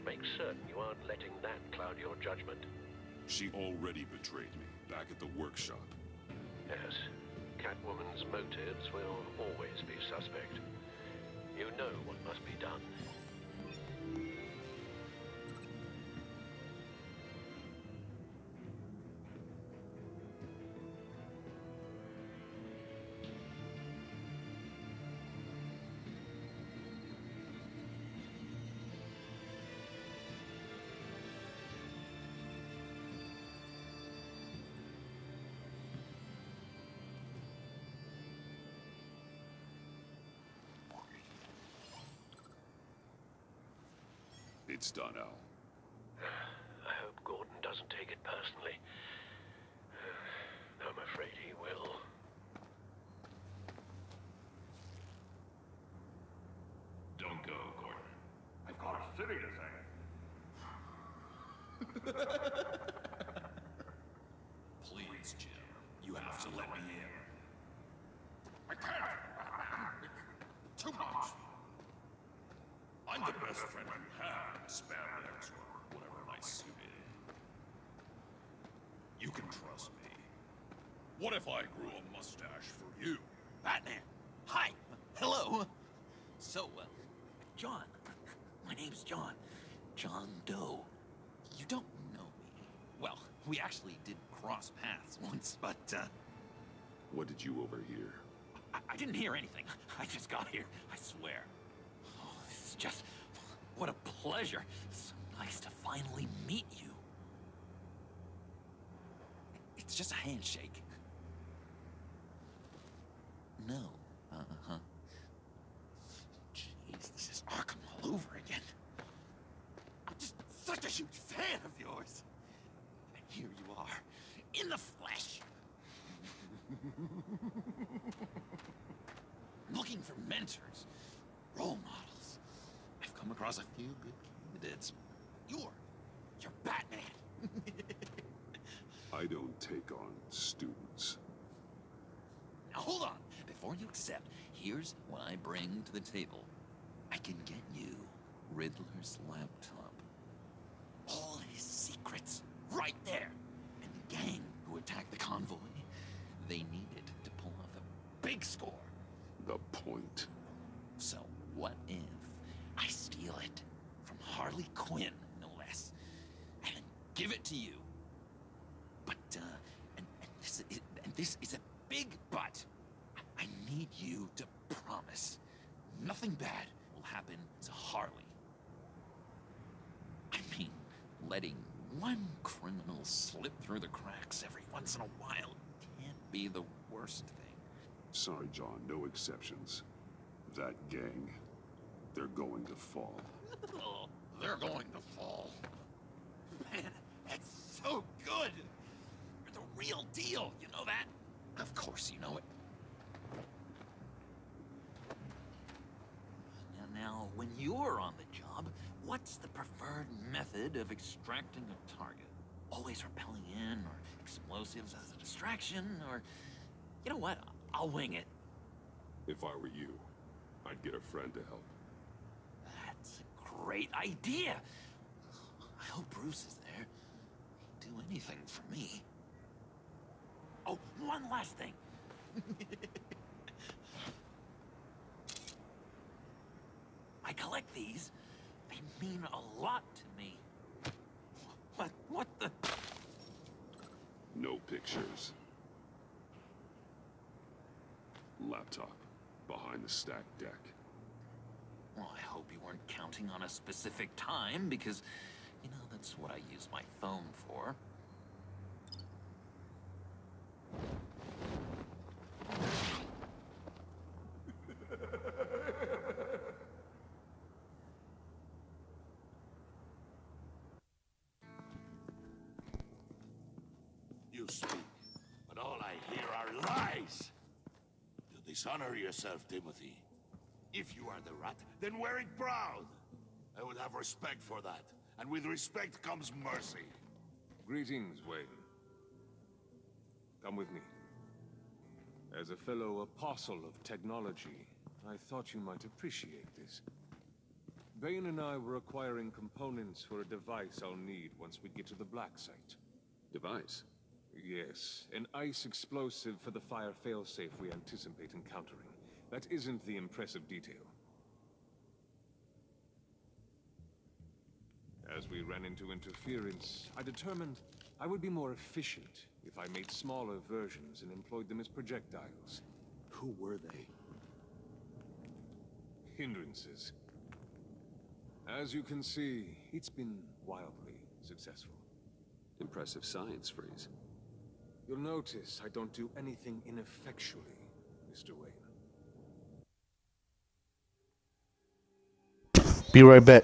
Make certain you aren't letting that cloud your judgment. She already betrayed me, back at the workshop. Yes. Catwoman's motives will always be suspect. You know what must be done. It's done, Al. I hope Gordon doesn't take it personally. I'm afraid he will. Don't go, Gordon. I've got a city to save. Please, Jim. You have to let me in. I can't. Too much. I'm the best friend you have in spandex or whatever my suit is. You can trust me. What if I grew a mustache for you? Batman! Hi! Hello! So, John. My name's John. John Doe. You don't know me. Well, we actually did cross paths once, but, What did you overhear? I didn't hear anything. I just got here, I swear. Oh, this is just... what a pleasure. It's so nice to finally meet you. It's just a handshake. No. Uh-huh. Jeez, this is Arkham all over again. I'm just such a huge fan of yours. And here you are, in the flesh. Looking for mentors, role models. I've come across a few good candidates. You're Batman. I don't take on students. Now hold on. Before you accept, here's what I bring to the table. I can get you Riddler's laptop. All his secrets, right there. And the gang who attacked the convoy, they needed to pull off a big score. The point. So what if I steal it from Harley Quinn, no less, and then give it to you? But, and this is a big but. I need you to promise nothing bad will happen to Harley. I mean, letting one criminal slip through the cracks every once in a while can't be the worst thing. Sorry, John, no exceptions. That gang, they're going to fall. Oh, they're going to fall. Man, that's so good! You're the real deal, you know that? Of course you know it. Now, when you're on the job, what's the preferred method of extracting a target? Always rappelling in, or explosives as a distraction, or... You know what? I'll wing it. If I were you, I'd get a friend to help. That's a great idea! I hope Bruce is there. He'd do anything for me. Oh, one last thing. I collect these. They mean a lot to me. What the... No pictures. Laptop. Behind the stacked deck. Well, I hope you weren't counting on a specific time, because, you know, that's what I use my phone for. You speak, but all I hear are lies. You dishonor yourself, Timothy. If you are the rat, then wear it proud. I would have respect for that, and with respect comes mercy. Greetings, Wayne. Come with me. As a fellow apostle of technology, I thought you might appreciate this. Bane and I were acquiring components for a device I'll need once we get to the Black Site. Device? Yes, an ice explosive for the fire failsafe we anticipate encountering. That isn't the impressive detail. As we ran into interference, I determined I would be more efficient if I made smaller versions and employed them as projectiles. Who were they? Hindrances. As you can see, it's been wildly successful. Impressive science, Freeze. You'll notice I don't do anything ineffectually, Mr. Wayne. Be right back.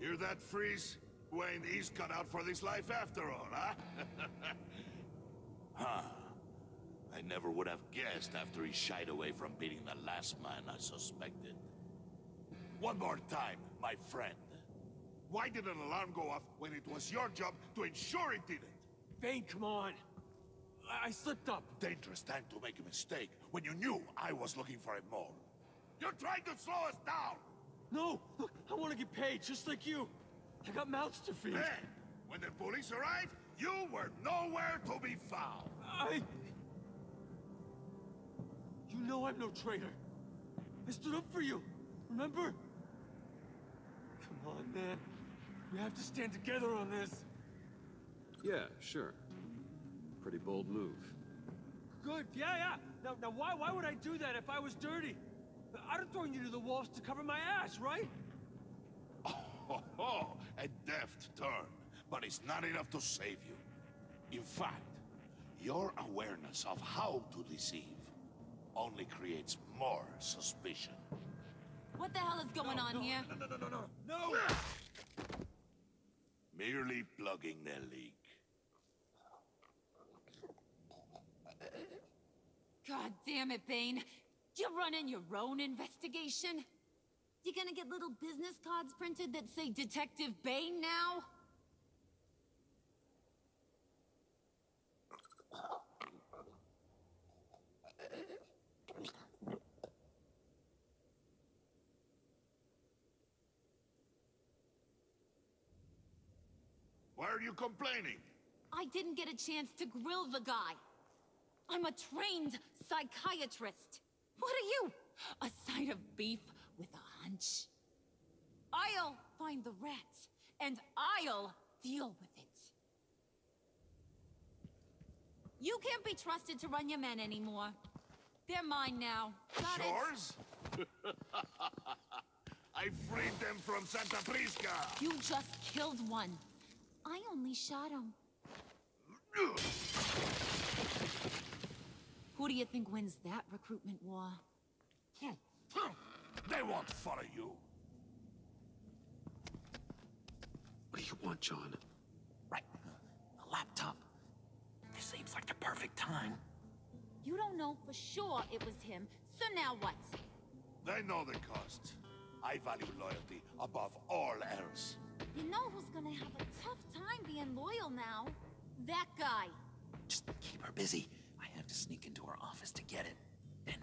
Hear that, Freeze? Wayne, he's cut out for this life after all, huh? Huh. I never would have guessed after he shied away from beating the last man I suspected. One more time, my friend. Why did an alarm go off when it was your job to ensure it didn't? Bane, come on. I slipped up. Dangerous time to make a mistake when you knew I was looking for a mole. You're trying to slow us down! No! Look, I want to get paid, just like you. I got mouths to feed. Then, when the police arrived, you were nowhere to be found. You know I'm no traitor. I stood up for you, remember? Come on, man. We have to stand together on this. Yeah, sure. Pretty bold move. Good, yeah. Now why would I do that if I was dirty? I'd have thrown you to the wolves to cover my ass, right? Oh, a deft turn, but it's not enough to save you. In fact, your awareness of how to deceive only creates more suspicion. What the hell is going on here? No! Merely plugging the leak. God damn it, Bane. You're running your own investigation? You gonna get little business cards printed that say Detective Bane now? Why are you complaining? I didn't get a chance to grill the guy. I'm a trained psychiatrist. What are you? A side of beef with a hunch? I'll find the rats, and I'll deal with it. You can't be trusted to run your men anymore. They're mine now. Got Yours? I freed them from Santa Prisca! You just killed one. I only shot him. Who do you think wins that recruitment war? They won't follow you. What do you want, John? Right. A laptop. This seems like the perfect time. You don't know for sure it was him, so now what? They know the cost. I value loyalty above all else. You know who's gonna have a tough time being loyal now? That guy. Just keep her busy. I have to sneak into her office to get it. Then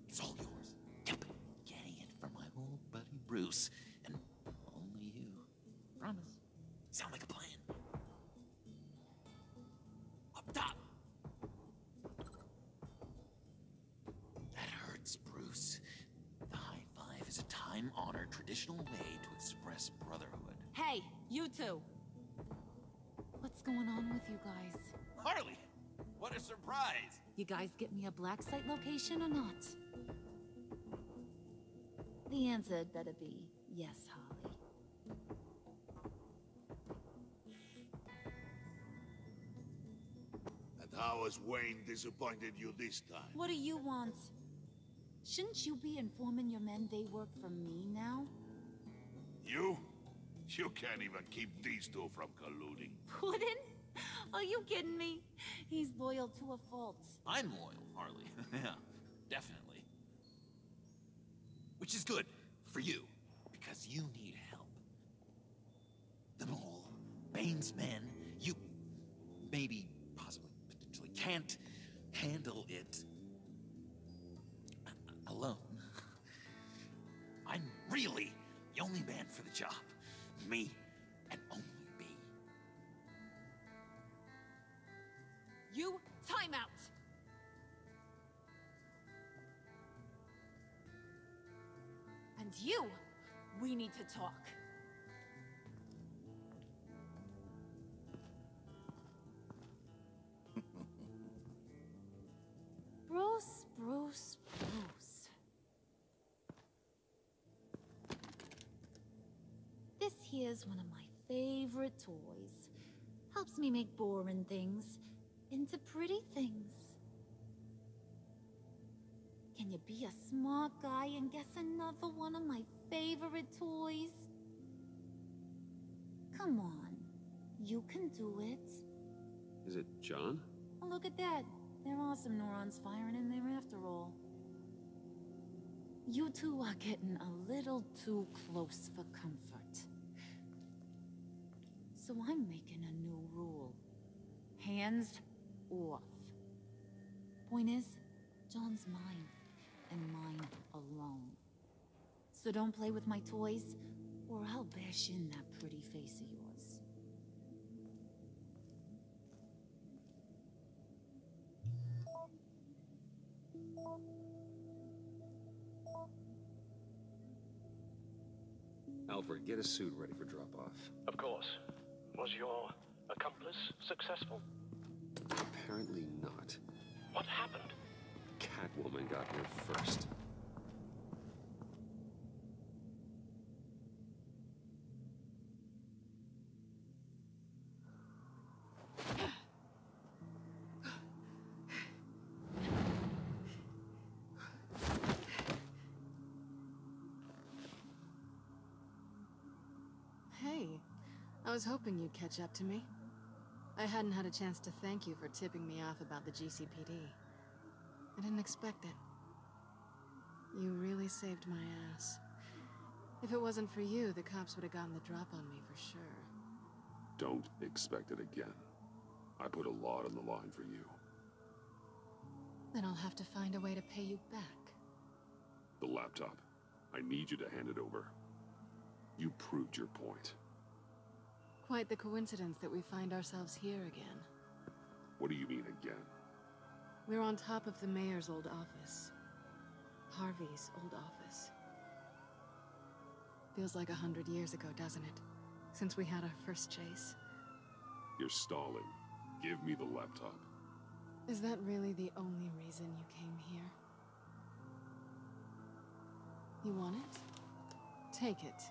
it's all yours. Yep. Getting it from my old buddy Bruce. And only you. Promise. Sound like a plan. Up top. That hurts, Bruce. The high five is a time-honored traditional way to express brotherhood. Hey, you two. What's going on with you guys? Harley! What a surprise! You guys get me a black site location or not? The answer had better be yes, Harley. And how has Wayne disappointed you this time? What do you want? Shouldn't you be informing your men they work for me now? You? You can't even keep these two from colluding. Puddin'? Are you kidding me? He's loyal to a fault. I'm loyal, Harley. Yeah, definitely. Which is good for you, because you need help. The Mole, Bane's men, you maybe, possibly, potentially can't handle it alone. I'm really the only man for the job. Me, and only me. You, time out! And you, we need to talk. Bruce. This here's one of my favorite toys. Helps me make boring things into pretty things. Can you be a smart guy and guess another one of my favorite toys? Come on, you can do it. Is it John? Oh, look at that. There are some neurons firing in there after all. You two are getting a little too close for comfort. So I'm making a new rule. Hands off. Point is, John's mine, and mine alone. So don't play with my toys, or I'll bash in that pretty face of yours. Alfred, get a suit ready for drop-off. Of course. Was your accomplice successful? Apparently not. What happened? Catwoman got here first. Hey, I was hoping you'd catch up to me. I hadn't had a chance to thank you for tipping me off about the GCPD. I didn't expect it. You really saved my ass. If it wasn't for you, the cops would have gotten the drop on me for sure. Don't expect it again. I put a lot on the line for you. Then I'll have to find a way to pay you back. The laptop. I need you to hand it over. You proved your point. Quite the coincidence that we find ourselves here again. What do you mean again? We're on top of the mayor's old office. Harvey's old office. Feels like 100 years ago, doesn't it? Since we had our first chase. You're stalling. Give me the laptop. Is that really the only reason you came here? You want it? Take it.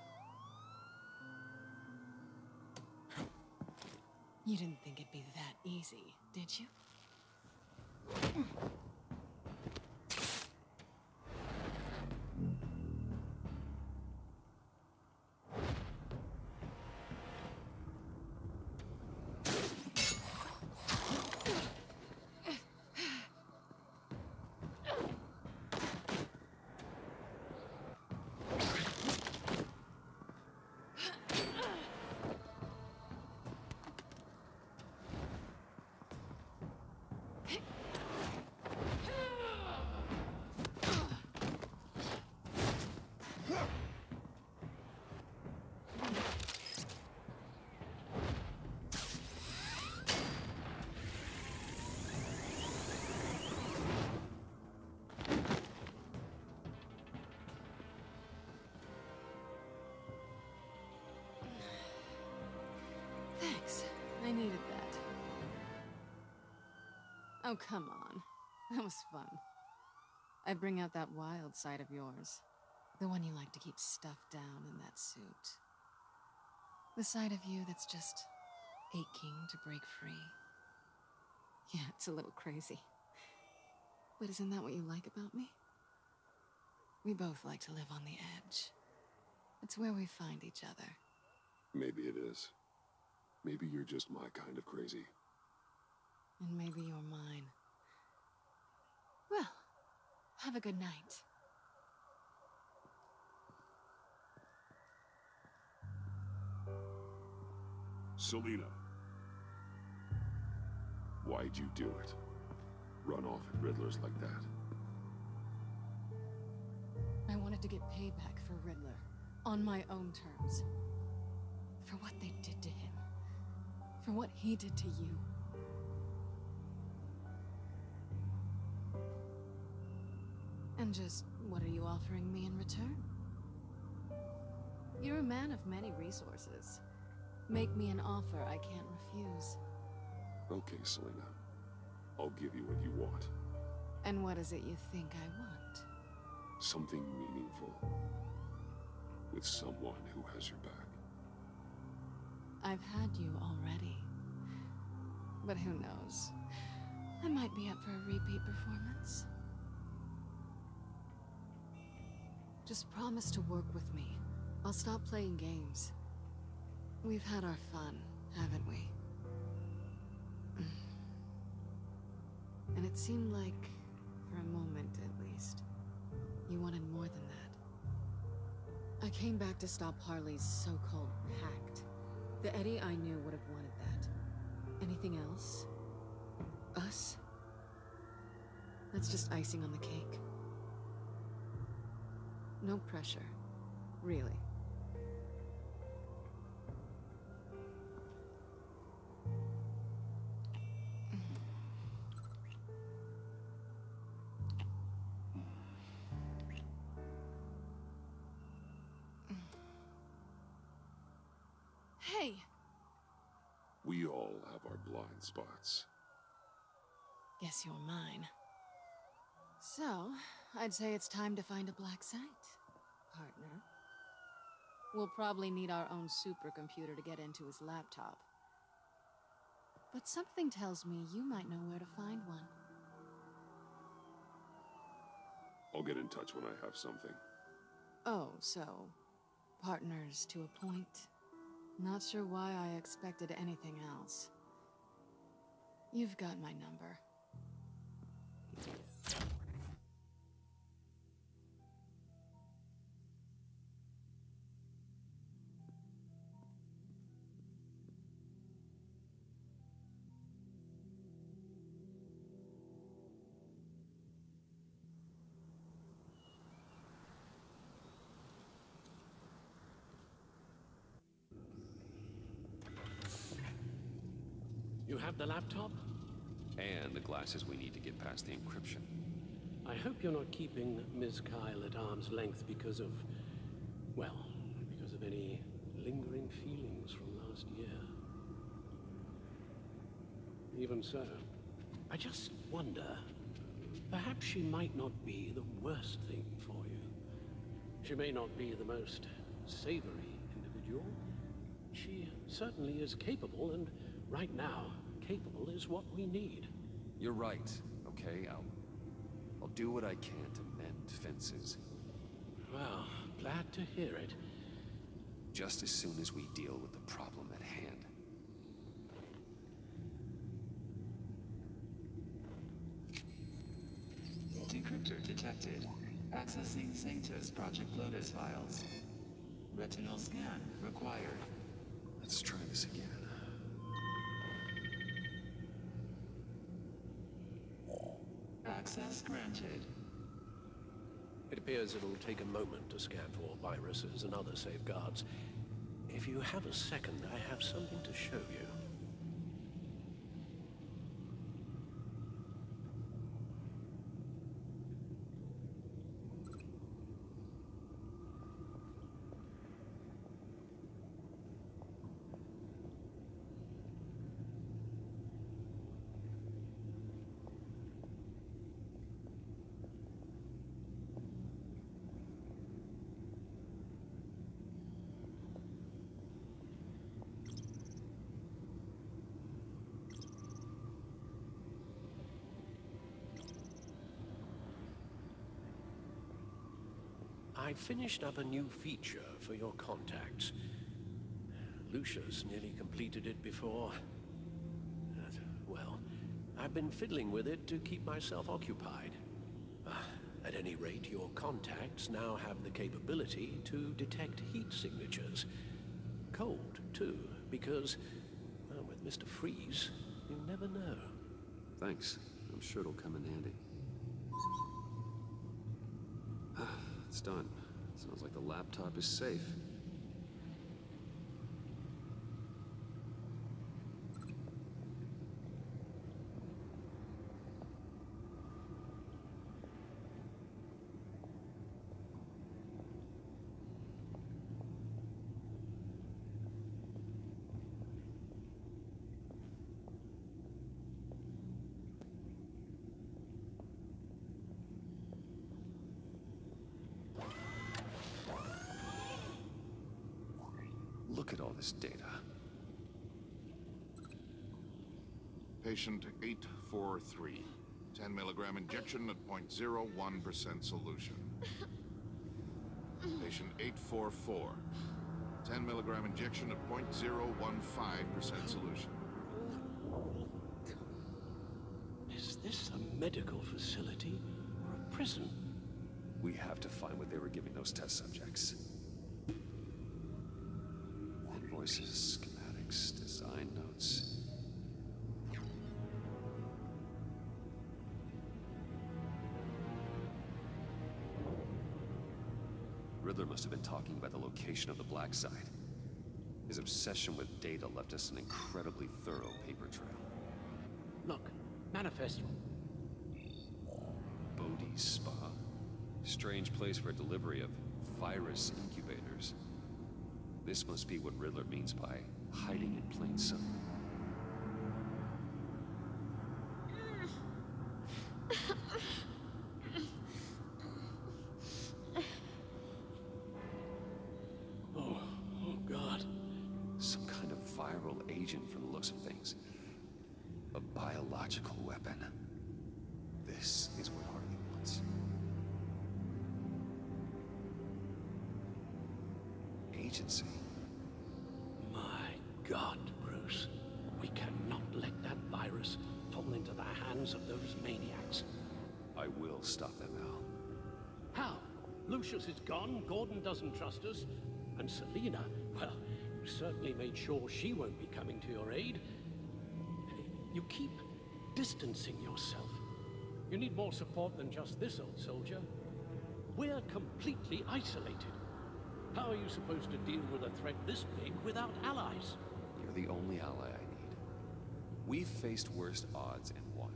You didn't think it'd be that easy, did you? Thanks. I needed that. Oh, come on. That was fun. I bring out that wild side of yours. The one you like to keep stuffed down in that suit. The side of you that's just aching to break free. Yeah, it's a little crazy. But isn't that what you like about me? We both like to live on the edge. It's where we find each other. Maybe it is. Maybe you're just my kind of crazy. And maybe you're mine. Well, have a good night. Selina. Why'd you do it? Run off at Riddlers like that? I wanted to get payback for Riddler. On my own terms. For what they did to him. For what he did to you. And just, what are you offering me in return? You're a man of many resources. Make me an offer I can't refuse. Okay, Selina. I'll give you what you want. And what is it you think I want? Something meaningful. With someone who has your back. I've had you already. But who knows? I might be up for a repeat performance. Just promise to work with me. I'll stop playing games. We've had our fun, haven't we? And it seemed like, for a moment at least, you wanted more than that. I came back to stop Harley's so-called pact. The Eddie I knew would have wanted that. Anything else? Us? That's just icing on the cake. No pressure. Really. have our blind spots. Guess you're mine. So, I'd say it's time to find a black site, partner. We'll probably need our own supercomputer to get into his laptop. But something tells me you might know where to find one. I'll get in touch when I have something. Oh, so... partners to a point. Not sure why I expected anything else. You've got my number. You have the laptop? And the glasses we need to get past the encryption. I hope you're not keeping Ms. Kyle at arm's length because of... well, because of any lingering feelings from last year. Even so, I just wonder, perhaps she might not be the worst thing for you. She may not be the most savory individual. She certainly is capable, and right now, capable is what we need. You're right, okay? I'll do what I can to mend fences. Well, glad to hear it. Just as soon as we deal with the problem at hand. Decryptor detected. Accessing Sanctus Project Lotus files. Retinal scan required. Let's try this again. Access granted. It appears it'll take a moment to scan for viruses and other safeguards. If you have a second, I have something to show you. I finished up a new feature for your contacts. Lucius nearly completed it before. Well, I've been fiddling with it to keep myself occupied. At any rate, your contacts now have the capability to detect heat signatures. Cold, too, because, well, with Mr. Freeze, you never know. Thanks. I'm sure it'll come in handy. It's done. Sounds like the laptop is safe. Look at all this data. Patient 843. 10 milligram injection at 0.01% solution. Patient 844. 10 milligram injection at 0.015% solution. Is this a medical facility or a prison? We have to find what they were giving those test subjects. Invoices, schematics, design notes. Riddler must have been talking about the location of the black site. His obsession with data left us an incredibly thorough paper trail. Look, manifest. Bodhi's Spa. Strange place for delivery of virus incubators. This must be what Riddler means by hiding in plain sight. agent from the looks of things. A biological weapon. This is what Harley wants. Agency. My God, Bruce. We cannot let that virus fall into the hands of those maniacs. I will stop them, Al. How? Lucius is gone, Gordon doesn't trust us, and Selina, well, you certainly made sure she won't be coming to your aid. You keep distancing yourself. You need more support than just this old soldier. We're completely isolated. How are you supposed to deal with a threat this big without allies? You're the only ally I need. We've faced worse odds and won.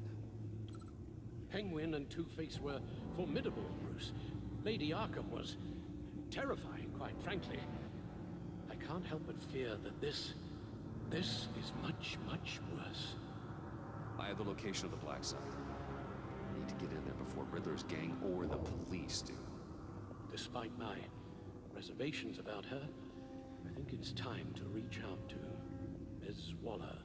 Penguin and Two-Face were formidable, Bruce. Lady Arkham was terrifying, quite frankly. I can't help but fear that this is much, much worse. I have the location of the Black Site. I need to get in there before Riddler's gang or the police do. Despite my reservations about her, I think it's time to reach out to Ms. Waller.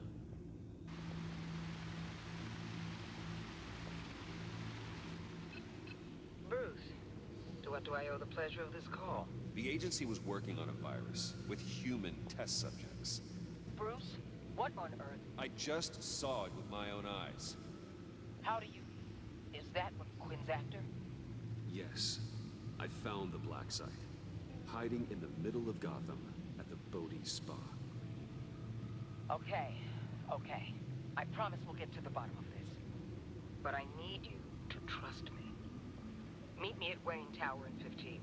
Bruce, to what do I owe the pleasure of this call? The agency was working on a virus with human test subjects. Bruce, what on earth? I just saw it with my own eyes. How do you... Is that what Quinn's after? Yes. I found the Black Site. Hiding in the middle of Gotham at the Bodhi Spa. Okay. I promise we'll get to the bottom of this. But I need you to trust me. Meet me at Wayne Tower in 15.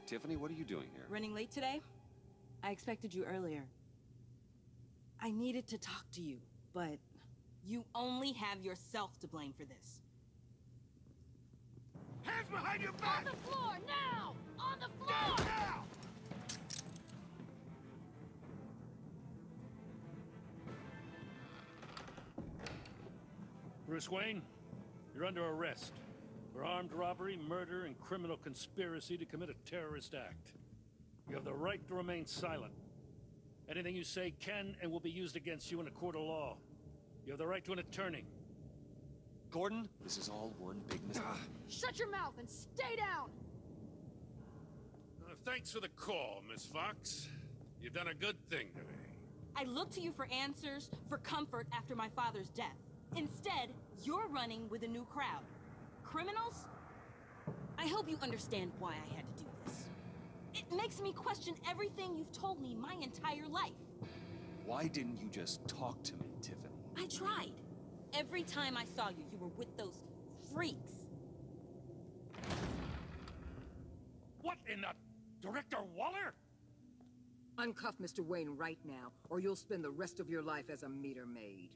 Tiffany, what are you doing here? Running late today? I expected you earlier. I needed to talk to you, but you only have yourself to blame for this. Hands behind your back! On the floor, now! On the floor! Now! Bruce Wayne, you're under arrest for armed robbery, murder, and criminal conspiracy to commit a terrorist act. You have the right to remain silent. Anything you say can and will be used against you in a court of law. You have the right to an attorney. Gordon, this is all one big mistake. Shut your mouth and stay down! Thanks for the call, Miss Fox. You've done a good thing today. I looked to you for answers, for comfort after my father's death. Instead, you're running with a new crowd. Criminals? I hope you understand why I had to do this. It makes me question everything you've told me my entire life. Why didn't you just talk to me, Tiffany? I tried. Every time I saw you, you were with those freaks. What in the... Director Waller? Uncuff Mr. Wayne right now, or you'll spend the rest of your life as a meter maid.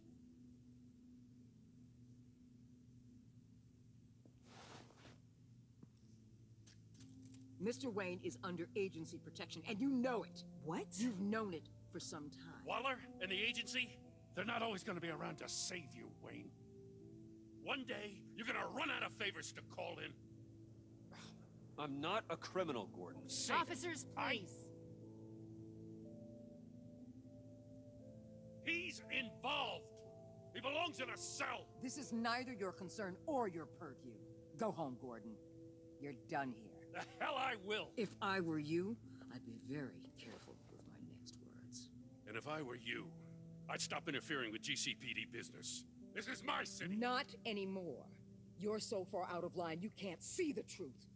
Mr. Wayne is under agency protection, and you know it. What? You've known it for some time. Waller and the agency? They're not always gonna be around to save you, Wayne. One day, you're gonna run out of favors to call in. I'm not a criminal, Gordon. Officers, please. He's involved. He belongs things in a cell! This is neither your concern or your purview. Go home, Gordon. You're done here. The hell I will! If I were you, I'd be very careful with my next words. And if I were you, I'd stop interfering with GCPD business. This is my city! Not anymore. You're so far out of line, you can't see the truth.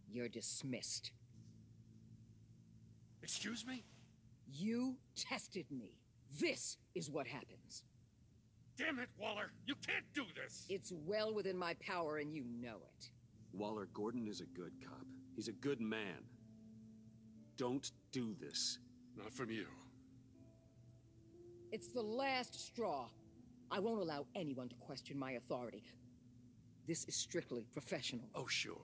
You're dismissed. Excuse me? You tested me. This is what happens. Damn it, Waller! You can't do this! It's well within my power, and you know it. Waller, Gordon is a good cop. He's a good man. Don't do this. Not from you. It's the last straw. I won't allow anyone to question my authority. This is strictly professional. Oh, sure.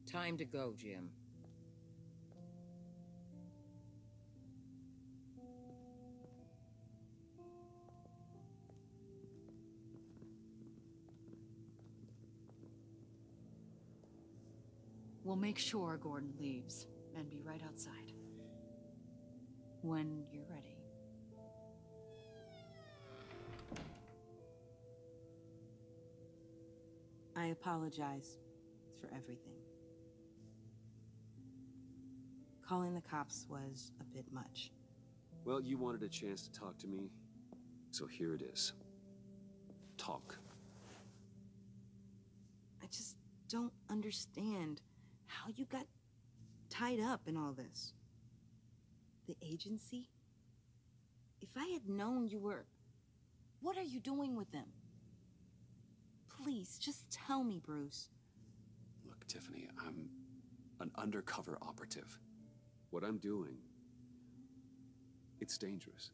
Time to go, Jim. We'll make sure Gordon leaves, and be right outside. When you're ready. I apologize for everything. Calling the cops was a bit much. Well, you wanted a chance to talk to me, so here it is. Talk. I just don't understand how you got tied up in all this. The agency? If I had known you were... What are you doing with them? Please, just tell me, Bruce. Look, Tiffany, I'm an undercover operative. What I'm doing, it's dangerous.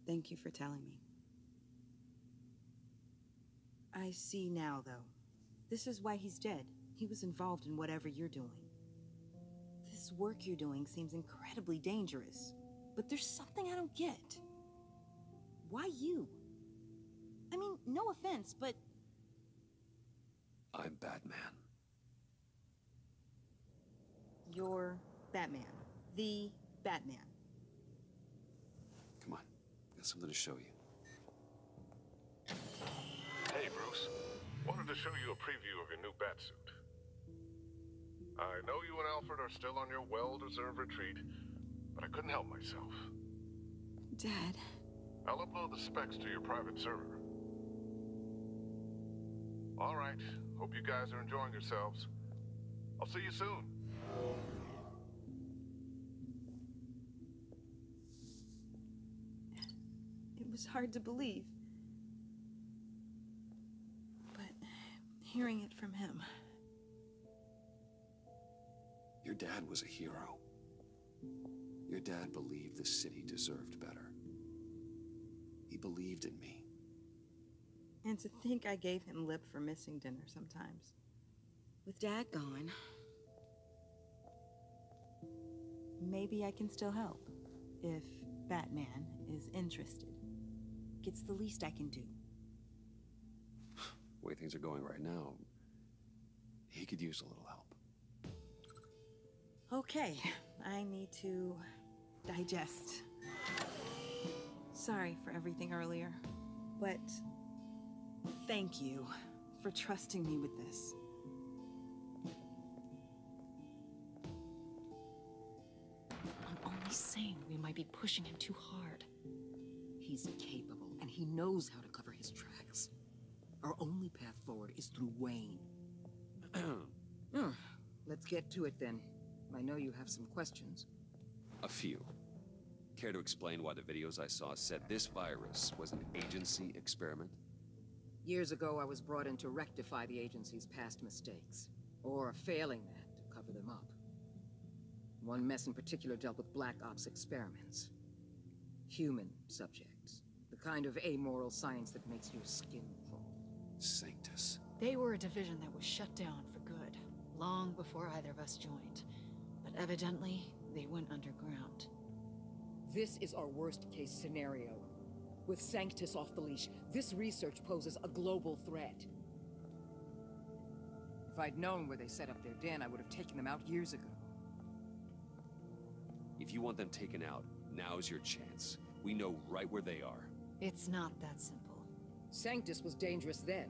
Thank you for telling me. I see now, though. This is why he's dead. He was involved in whatever you're doing. This work you're doing seems incredibly dangerous. But there's something I don't get. Why you? I mean, no offense, but... I'm Batman. You're Batman. The Batman. Come on, got something to show you. Hey, Bruce. Wanted to show you a preview of your new Batsuit. I know you and Alfred are still on your well-deserved retreat, but I couldn't help myself. Dad. I'll upload the specs to your private server. All right. Hope you guys are enjoying yourselves. I'll see you soon. It was hard to believe. But hearing it from him... Your dad was a hero. Your dad believed the city deserved better. He believed in me. And to think I gave him lip for missing dinner sometimes. With Dad gone... Maybe I can still help. If Batman is interested. It's the least I can do. The way things are going right now, he could use a little help. Okay, I need to digest. Sorry for everything earlier, but thank you for trusting me with this. I'm only saying we might be pushing him too hard. He's capable, and he knows how to cover his tracks. Our only path forward is through Wayne. Let's get to it then. I know you have some questions. A few. Care to explain why the videos I saw said this virus was an agency experiment? Years ago, I was brought in to rectify the agency's past mistakes. Or failing that, to cover them up. One mess in particular dealt with Black Ops experiments. Human subjects. The kind of amoral science that makes your skin crawl. Sanctus. They were a division that was shut down for good, long before either of us joined. But evidently, they went underground. This is our worst-case scenario. With Sanctus off the leash, this research poses a global threat. If I'd known where they set up their den, I would have taken them out years ago. If you want them taken out, Now's your chance. We know right where they are. It's not that simple. Sanctus was dangerous then.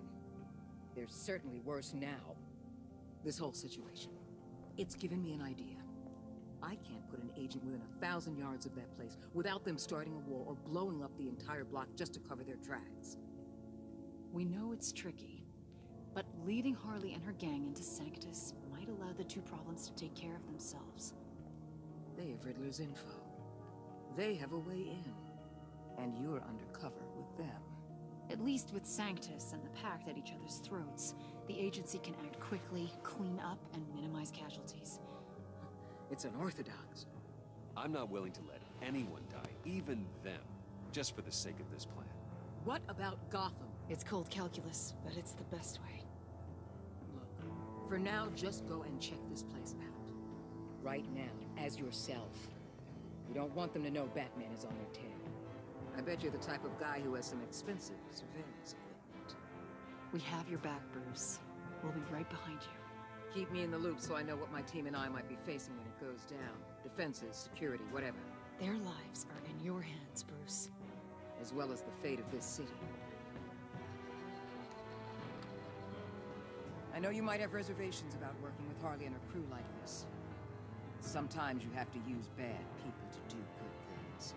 They're certainly worse now. This whole situation, it's given me an idea. I can't put an agent within 1,000 yards of that place without them starting a war or blowing up the entire block just to cover their tracks. We know it's tricky, but leading Harley and her gang into Sanctus might allow the two problems to take care of themselves. They have Riddler's info. They have a way in. And you're undercover with them. At least with Sanctus and the Pact at each other's throats, the agency can act quickly, clean up, and minimize casualties. It's unorthodox. I'm not willing to let anyone die, even them, just for the sake of this plan. What about Gotham? It's cold calculus, but it's the best way. Look, for now, just go and check this place out. Right now, as yourself. You don't want them to know Batman is on their tail. I bet you're the type of guy who has some expensive surveillance equipment. We have your back, Bruce. We'll be right behind you. Keep me in the loop so I know what my team and I might be facing when it goes down. Defenses, security, whatever. Their lives are in your hands, Bruce. As well as the fate of this city. I know you might have reservations about working with Harley and her crew like this. Sometimes you have to use bad people to do good things.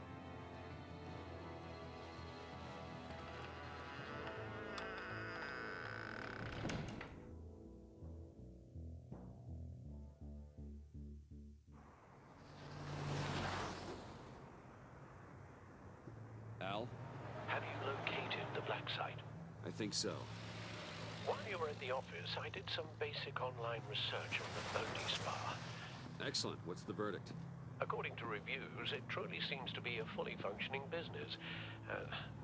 Al? Have you located the black site? I think so. While you were at the office, I did some basic online research on the Bodhi Spa. Excellent. What's the verdict? According to reviews, it truly seems to be a fully functioning business,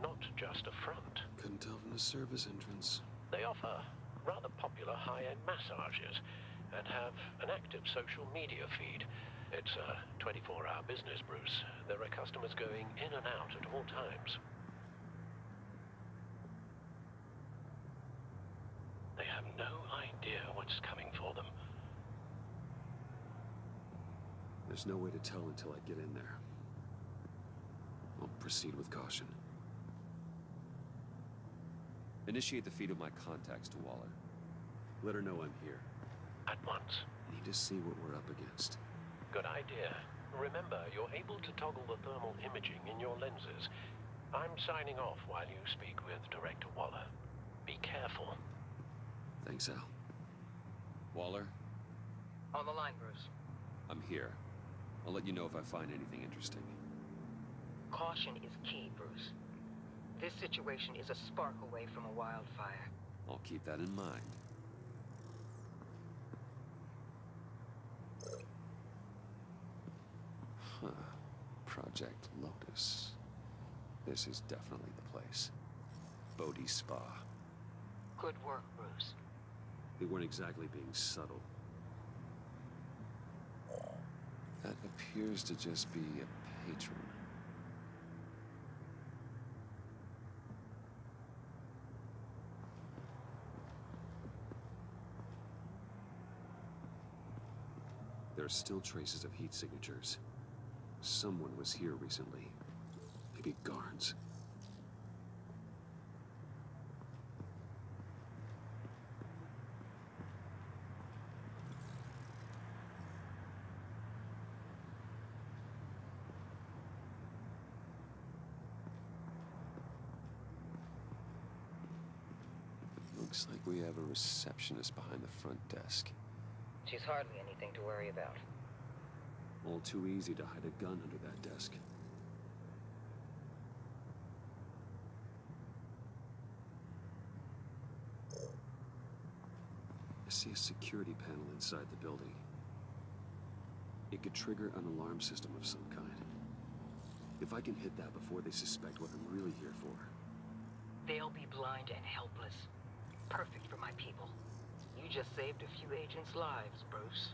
not just a front. Couldn't tell from the service entrance. They offer rather popular high-end massages and have an active social media feed. It's a 24-hour business, Bruce. There are customers going in and out at all times. They have no idea what's coming for them. There's no way to tell until I get in there. I'll proceed with caution. Initiate the feed of my contacts to Waller. Let her know I'm here. At once. I need to see what we're up against. Good idea. Remember, you're able to toggle the thermal imaging in your lenses. I'm signing off while you speak with Director Waller. Be careful. Thanks, Al. Waller? On the line, Bruce. I'm here. I'll let you know if I find anything interesting. Caution is key, Bruce. This situation is a spark away from a wildfire. I'll keep that in mind. Huh. Project Lotus. This is definitely the place. Bodhi Spa. Good work, Bruce. They weren't exactly being subtle. That appears to just be a patron. There are still traces of heat signatures. Someone was here recently. Maybe Garns. Looks like we have a receptionist behind the front desk. She's hardly anything to worry about. All too easy to hide a gun under that desk. I see a security panel inside the building. It could trigger an alarm system of some kind. If I can hit that before they suspect what I'm really here for. They'll be blind and helpless. Perfect for my people. You just saved a few agents' lives, Bruce.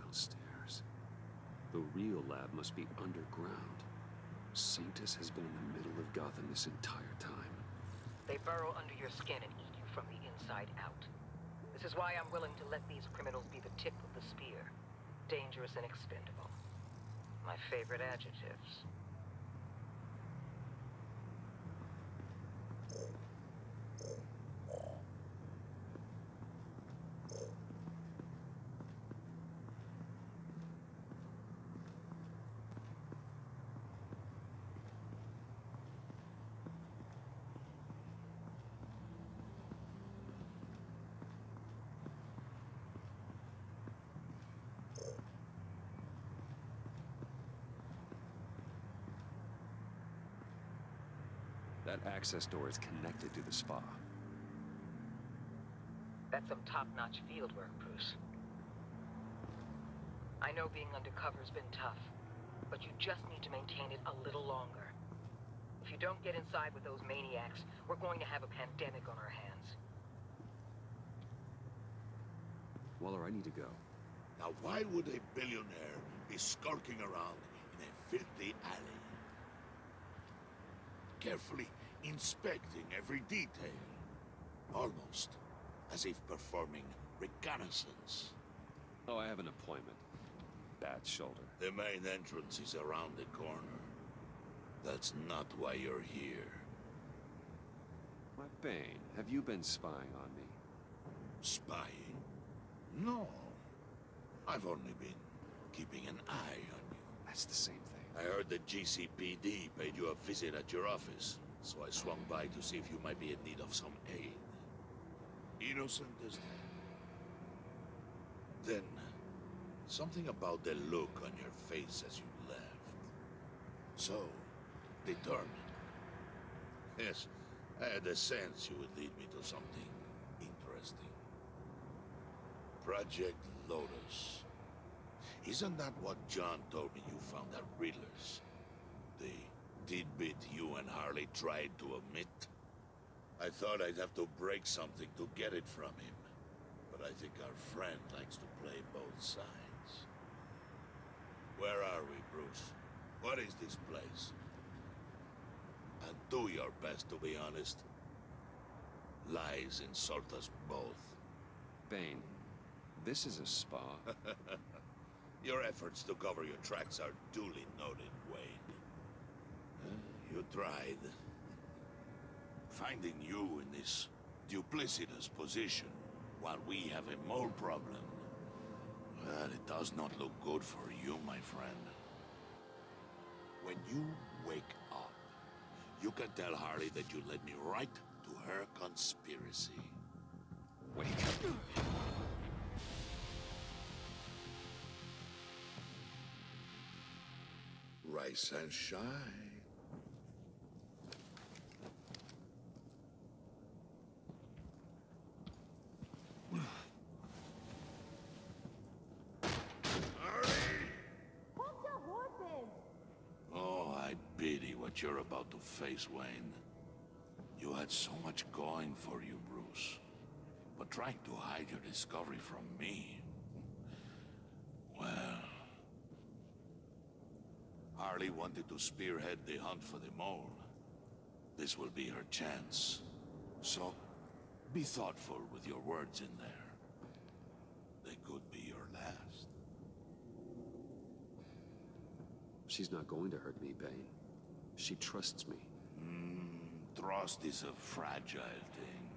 downstairs. The real lab must be underground. Sanctus has been in the middle of Gotham this entire time. They burrow under your skin and eat you from the inside out. This is why I'm willing to let these criminals be the tip of the spear. Dangerous and expendable. My favorite adjectives. That access door is connected to the spa. That's some top-notch field work, Bruce. I know being undercover's been tough, but you just need to maintain it a little longer. If you don't get inside with those maniacs, we're going to have a pandemic on our hands. Waller, I need to go. Now, why would a billionaire be skulking around in a filthy alley? Carefully inspecting every detail. Almost as if performing reconnaissance. Oh, I have an appointment. Bad shoulder. The main entrance is around the corner. That's not why you're here. My Bane, have you been spying on me? Spying? No. I've only been keeping an eye on you. That's the same thing. I heard the GCPD paid you a visit at your office, so I swung by to see if you might be in need of some aid. Innocent as that. Then, something about the look on your face as you left. So, determined. Yes, I had a sense you would lead me to something interesting. Project Lotus. Isn't that what John told me you found at Riddler's? The tidbit you and Harley tried to omit? I thought I'd have to break something to get it from him. But I think our friend likes to play both sides. Where are we, Bruce? What is this place? And do your best to be honest. Lies insult us both. Bane, this is a spa. Your efforts to cover your tracks are duly noted, Wayne. You tried. Finding you in this duplicitous position while we have a mole problem. Well, it does not look good for you, my friend. When you wake up, you can tell Harley that you led me right to her conspiracy. Wake up. Rise and shine. Oh, I pity what you're about to face, Wayne. You had so much going for you, Bruce. But trying to hide your discovery from me... Well... Harley wanted to spearhead the hunt for the mole. This will be her chance. So, be thoughtful with your words in there. They could be your last. She's not going to hurt me, Bane. She trusts me. Trust is a fragile thing.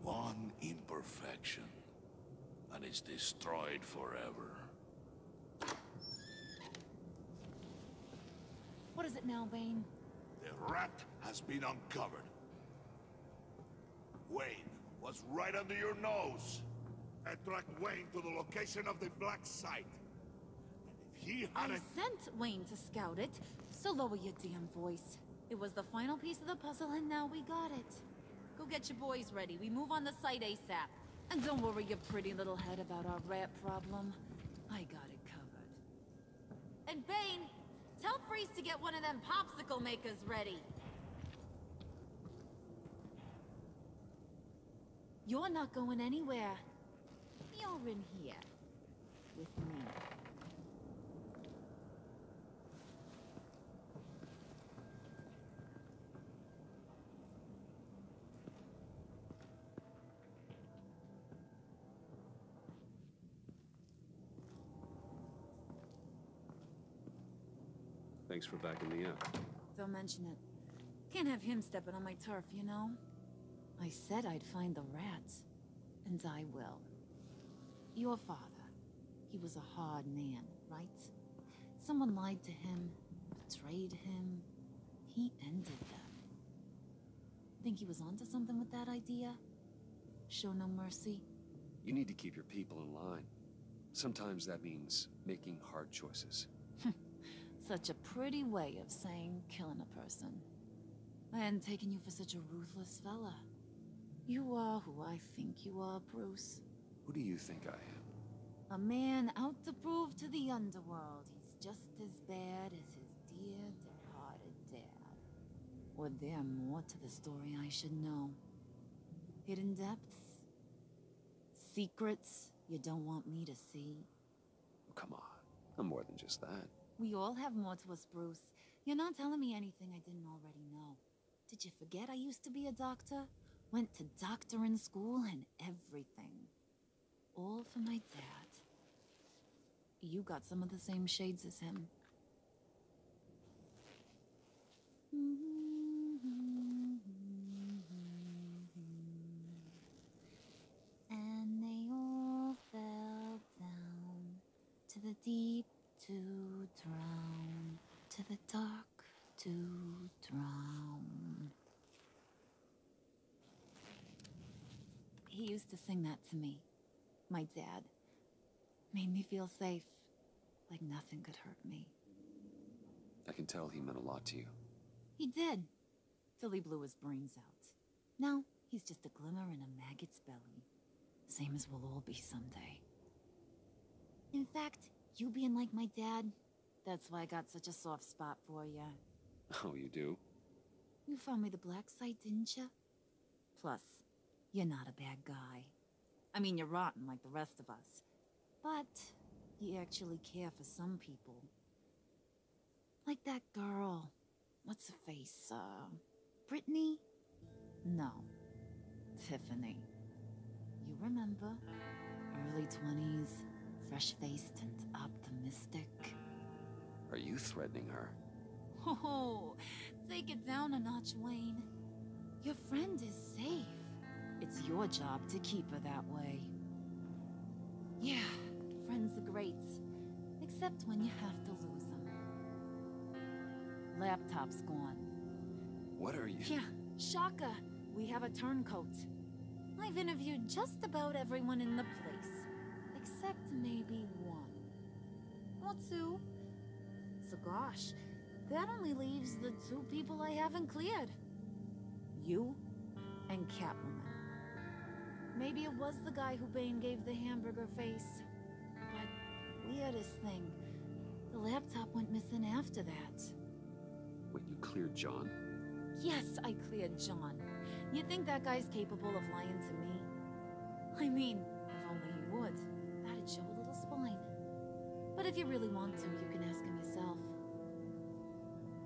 One imperfection, and it's destroyed forever. What is it now, Bane? The rat has been uncovered. Wayne was right under your nose. I tracked Wayne to the location of the black site. And if he I hadn't... sent Wayne to scout it, so lower your damn voice. It was the final piece of the puzzle, and now we got it. Go get your boys ready. We move on the site ASAP. And don't worry your pretty little head about our rat problem. I got it covered. And Bane, tell Freeze to get one of them popsicle makers ready. You're not going anywhere. You're in here. with me. Thanks for backing me up. Don't mention it. Can't have him stepping on my turf, you know? I said I'd find the rats. And I will. Your father. He was a hard man, right? Someone lied to him, betrayed him. He ended them. Think he was onto something with that idea? Show no mercy? You need to keep your people in line. Sometimes that means making hard choices. Such a pretty way of saying killing a person. I hadn't taken you for such a ruthless fella. You are who I think you are, Bruce. Who do you think I am? A man out to prove to the underworld he's just as bad as his dear departed dad. Or there more to the story I should know. Hidden depths? Secrets you don't want me to see? Come on, I'm more than just that. We all have more to us, Bruce. You're not telling me anything I didn't already know. Did you forget I used to be a doctor? Went to doctoring school and everything. All for my dad. You got some of the same shades as him. And they all fell down to the deep to drown, to the dark to drown. He used to sing that to me. My dad. Made me feel safe. Like nothing could hurt me. I can tell he meant a lot to you. He did. Till he blew his brains out. Now, he's just a glimmer in a maggot's belly. Same as we'll all be someday. In fact, you being like my dad, that's why I got such a soft spot for you. Oh, you do? You found me the black site, didn't you? Plus, you're not a bad guy. I mean, you're rotten like the rest of us. But you actually care for some people. Like that girl. What's her face? Brittany? No. Tiffany. You remember? Early 20s, fresh-faced and optimistic. Are you threatening her? Oh, take it down a notch, Wayne. Your friend is safe. It's your job to keep her that way. Yeah, friends are great. Except when you have to lose them. Laptop's gone. What are you... Yeah, shocker. We have a turncoat. I've interviewed just about everyone in the place. Except maybe one. Or two. So gosh, that only leaves the two people I haven't cleared. You and Catwoman. Maybe it was the guy who Bane gave the hamburger face. But weirdest thing, the laptop went missing after that. Wait, you cleared John? Yes, I cleared John. You think that guy's capable of lying to me? I mean, if only he would. That'd show a little spine. But if you really want to, you can ask him yourself.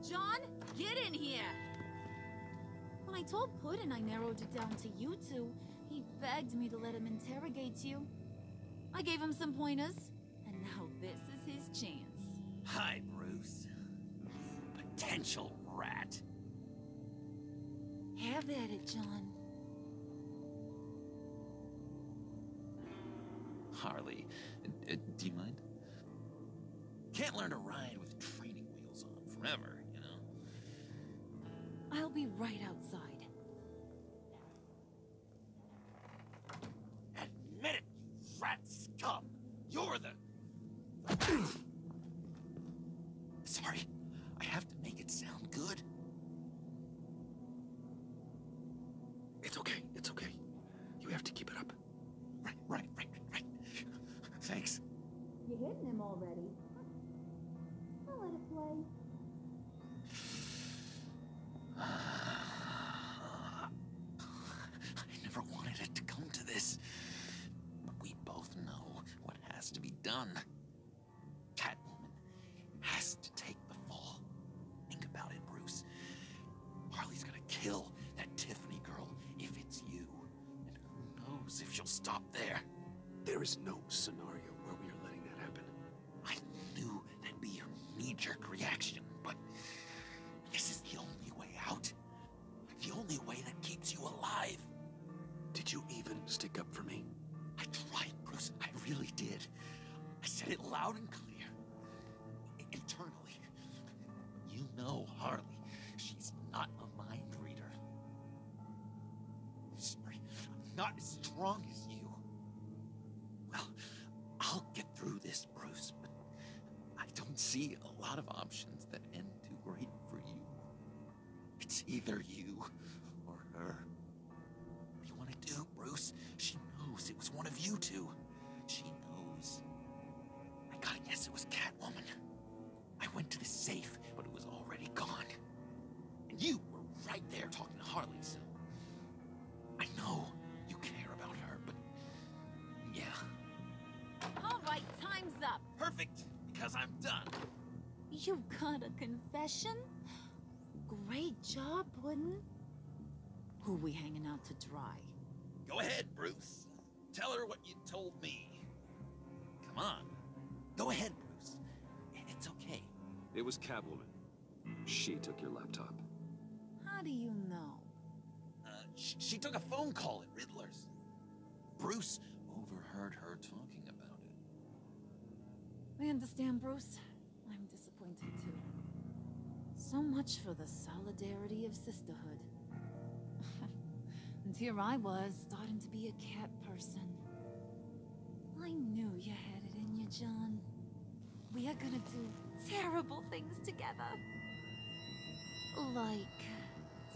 John, get in here! When I told Puddin' I narrowed it down to you two, he begged me to let him interrogate you. I gave him some pointers, and now this is his chance. Hi, Bruce. You potential rat. Have at it, John. Harley, do you mind? Can't learn to ride with training wheels on forever, you know? I'll be right outside. Admit it, you rat scum! You're the... Sorry, I have to make it sound good. It's okay, it's okay. You have to keep it up. Right. Thanks. You hitting him already? I'll let it play. I never wanted it to come to this. But we both know what has to be done. kill that Tiffany girl if it's you. And who knows if she'll stop there. There is no scenario where we are letting that happen. I knew that'd be your knee-jerk reaction, but this is the only way out. The only way that keeps you alive. Did you even stick up for me? I tried, Bruce. I really did. I said it loud and clear. Internally. You know Harley. She's not a mind reader. I'm sorry. I'm not as strong as you. Well, I'll get through this, Bruce, but I don't see a lot of options that end too great for you. It's either you or her. What do you want to do, Bruce? She knows it was one of you two. She knows. I gotta guess it was Catwoman. I went to the safe, but it was already gone. And you were right there talking to Harley, so... I know you care about her, but... yeah. All right, time's up. Perfect, because I'm done. You got a confession? Great job, Puddin'. Who we hanging out to dry? Go ahead, Bruce. Tell her what you told me. Come on. Go ahead, Bruce. It's okay. It was Catwoman. She took your laptop. How do you know? She took a phone call at Riddler's. Bruce overheard her talking about it. I understand, Bruce. I'm disappointed too. So much for the solidarity of sisterhood. And here I was, starting to be a cat person. I knew you had it in you, John. We are gonna do terrible things together. Like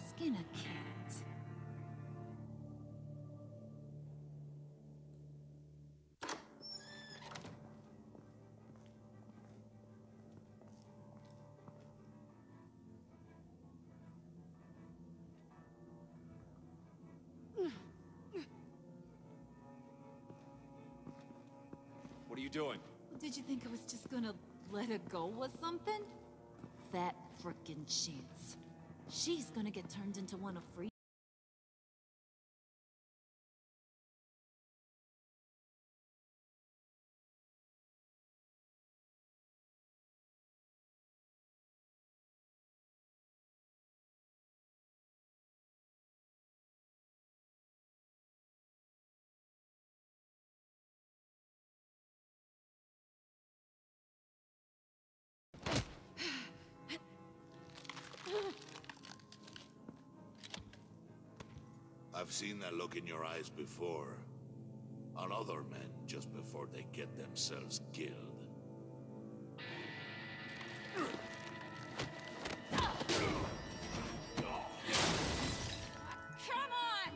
skin a cat. What are you doing? Did you think I was just gonna let her go or something? That frickin' chance. She's gonna get turned into one of free. I've seen that look in your eyes before. On other men, just before they get themselves killed. Come on!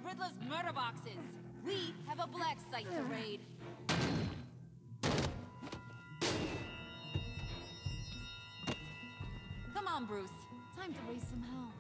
Riddler's murder boxes. We have a black site to raid. Come on, Bruce. Time to raise some hell.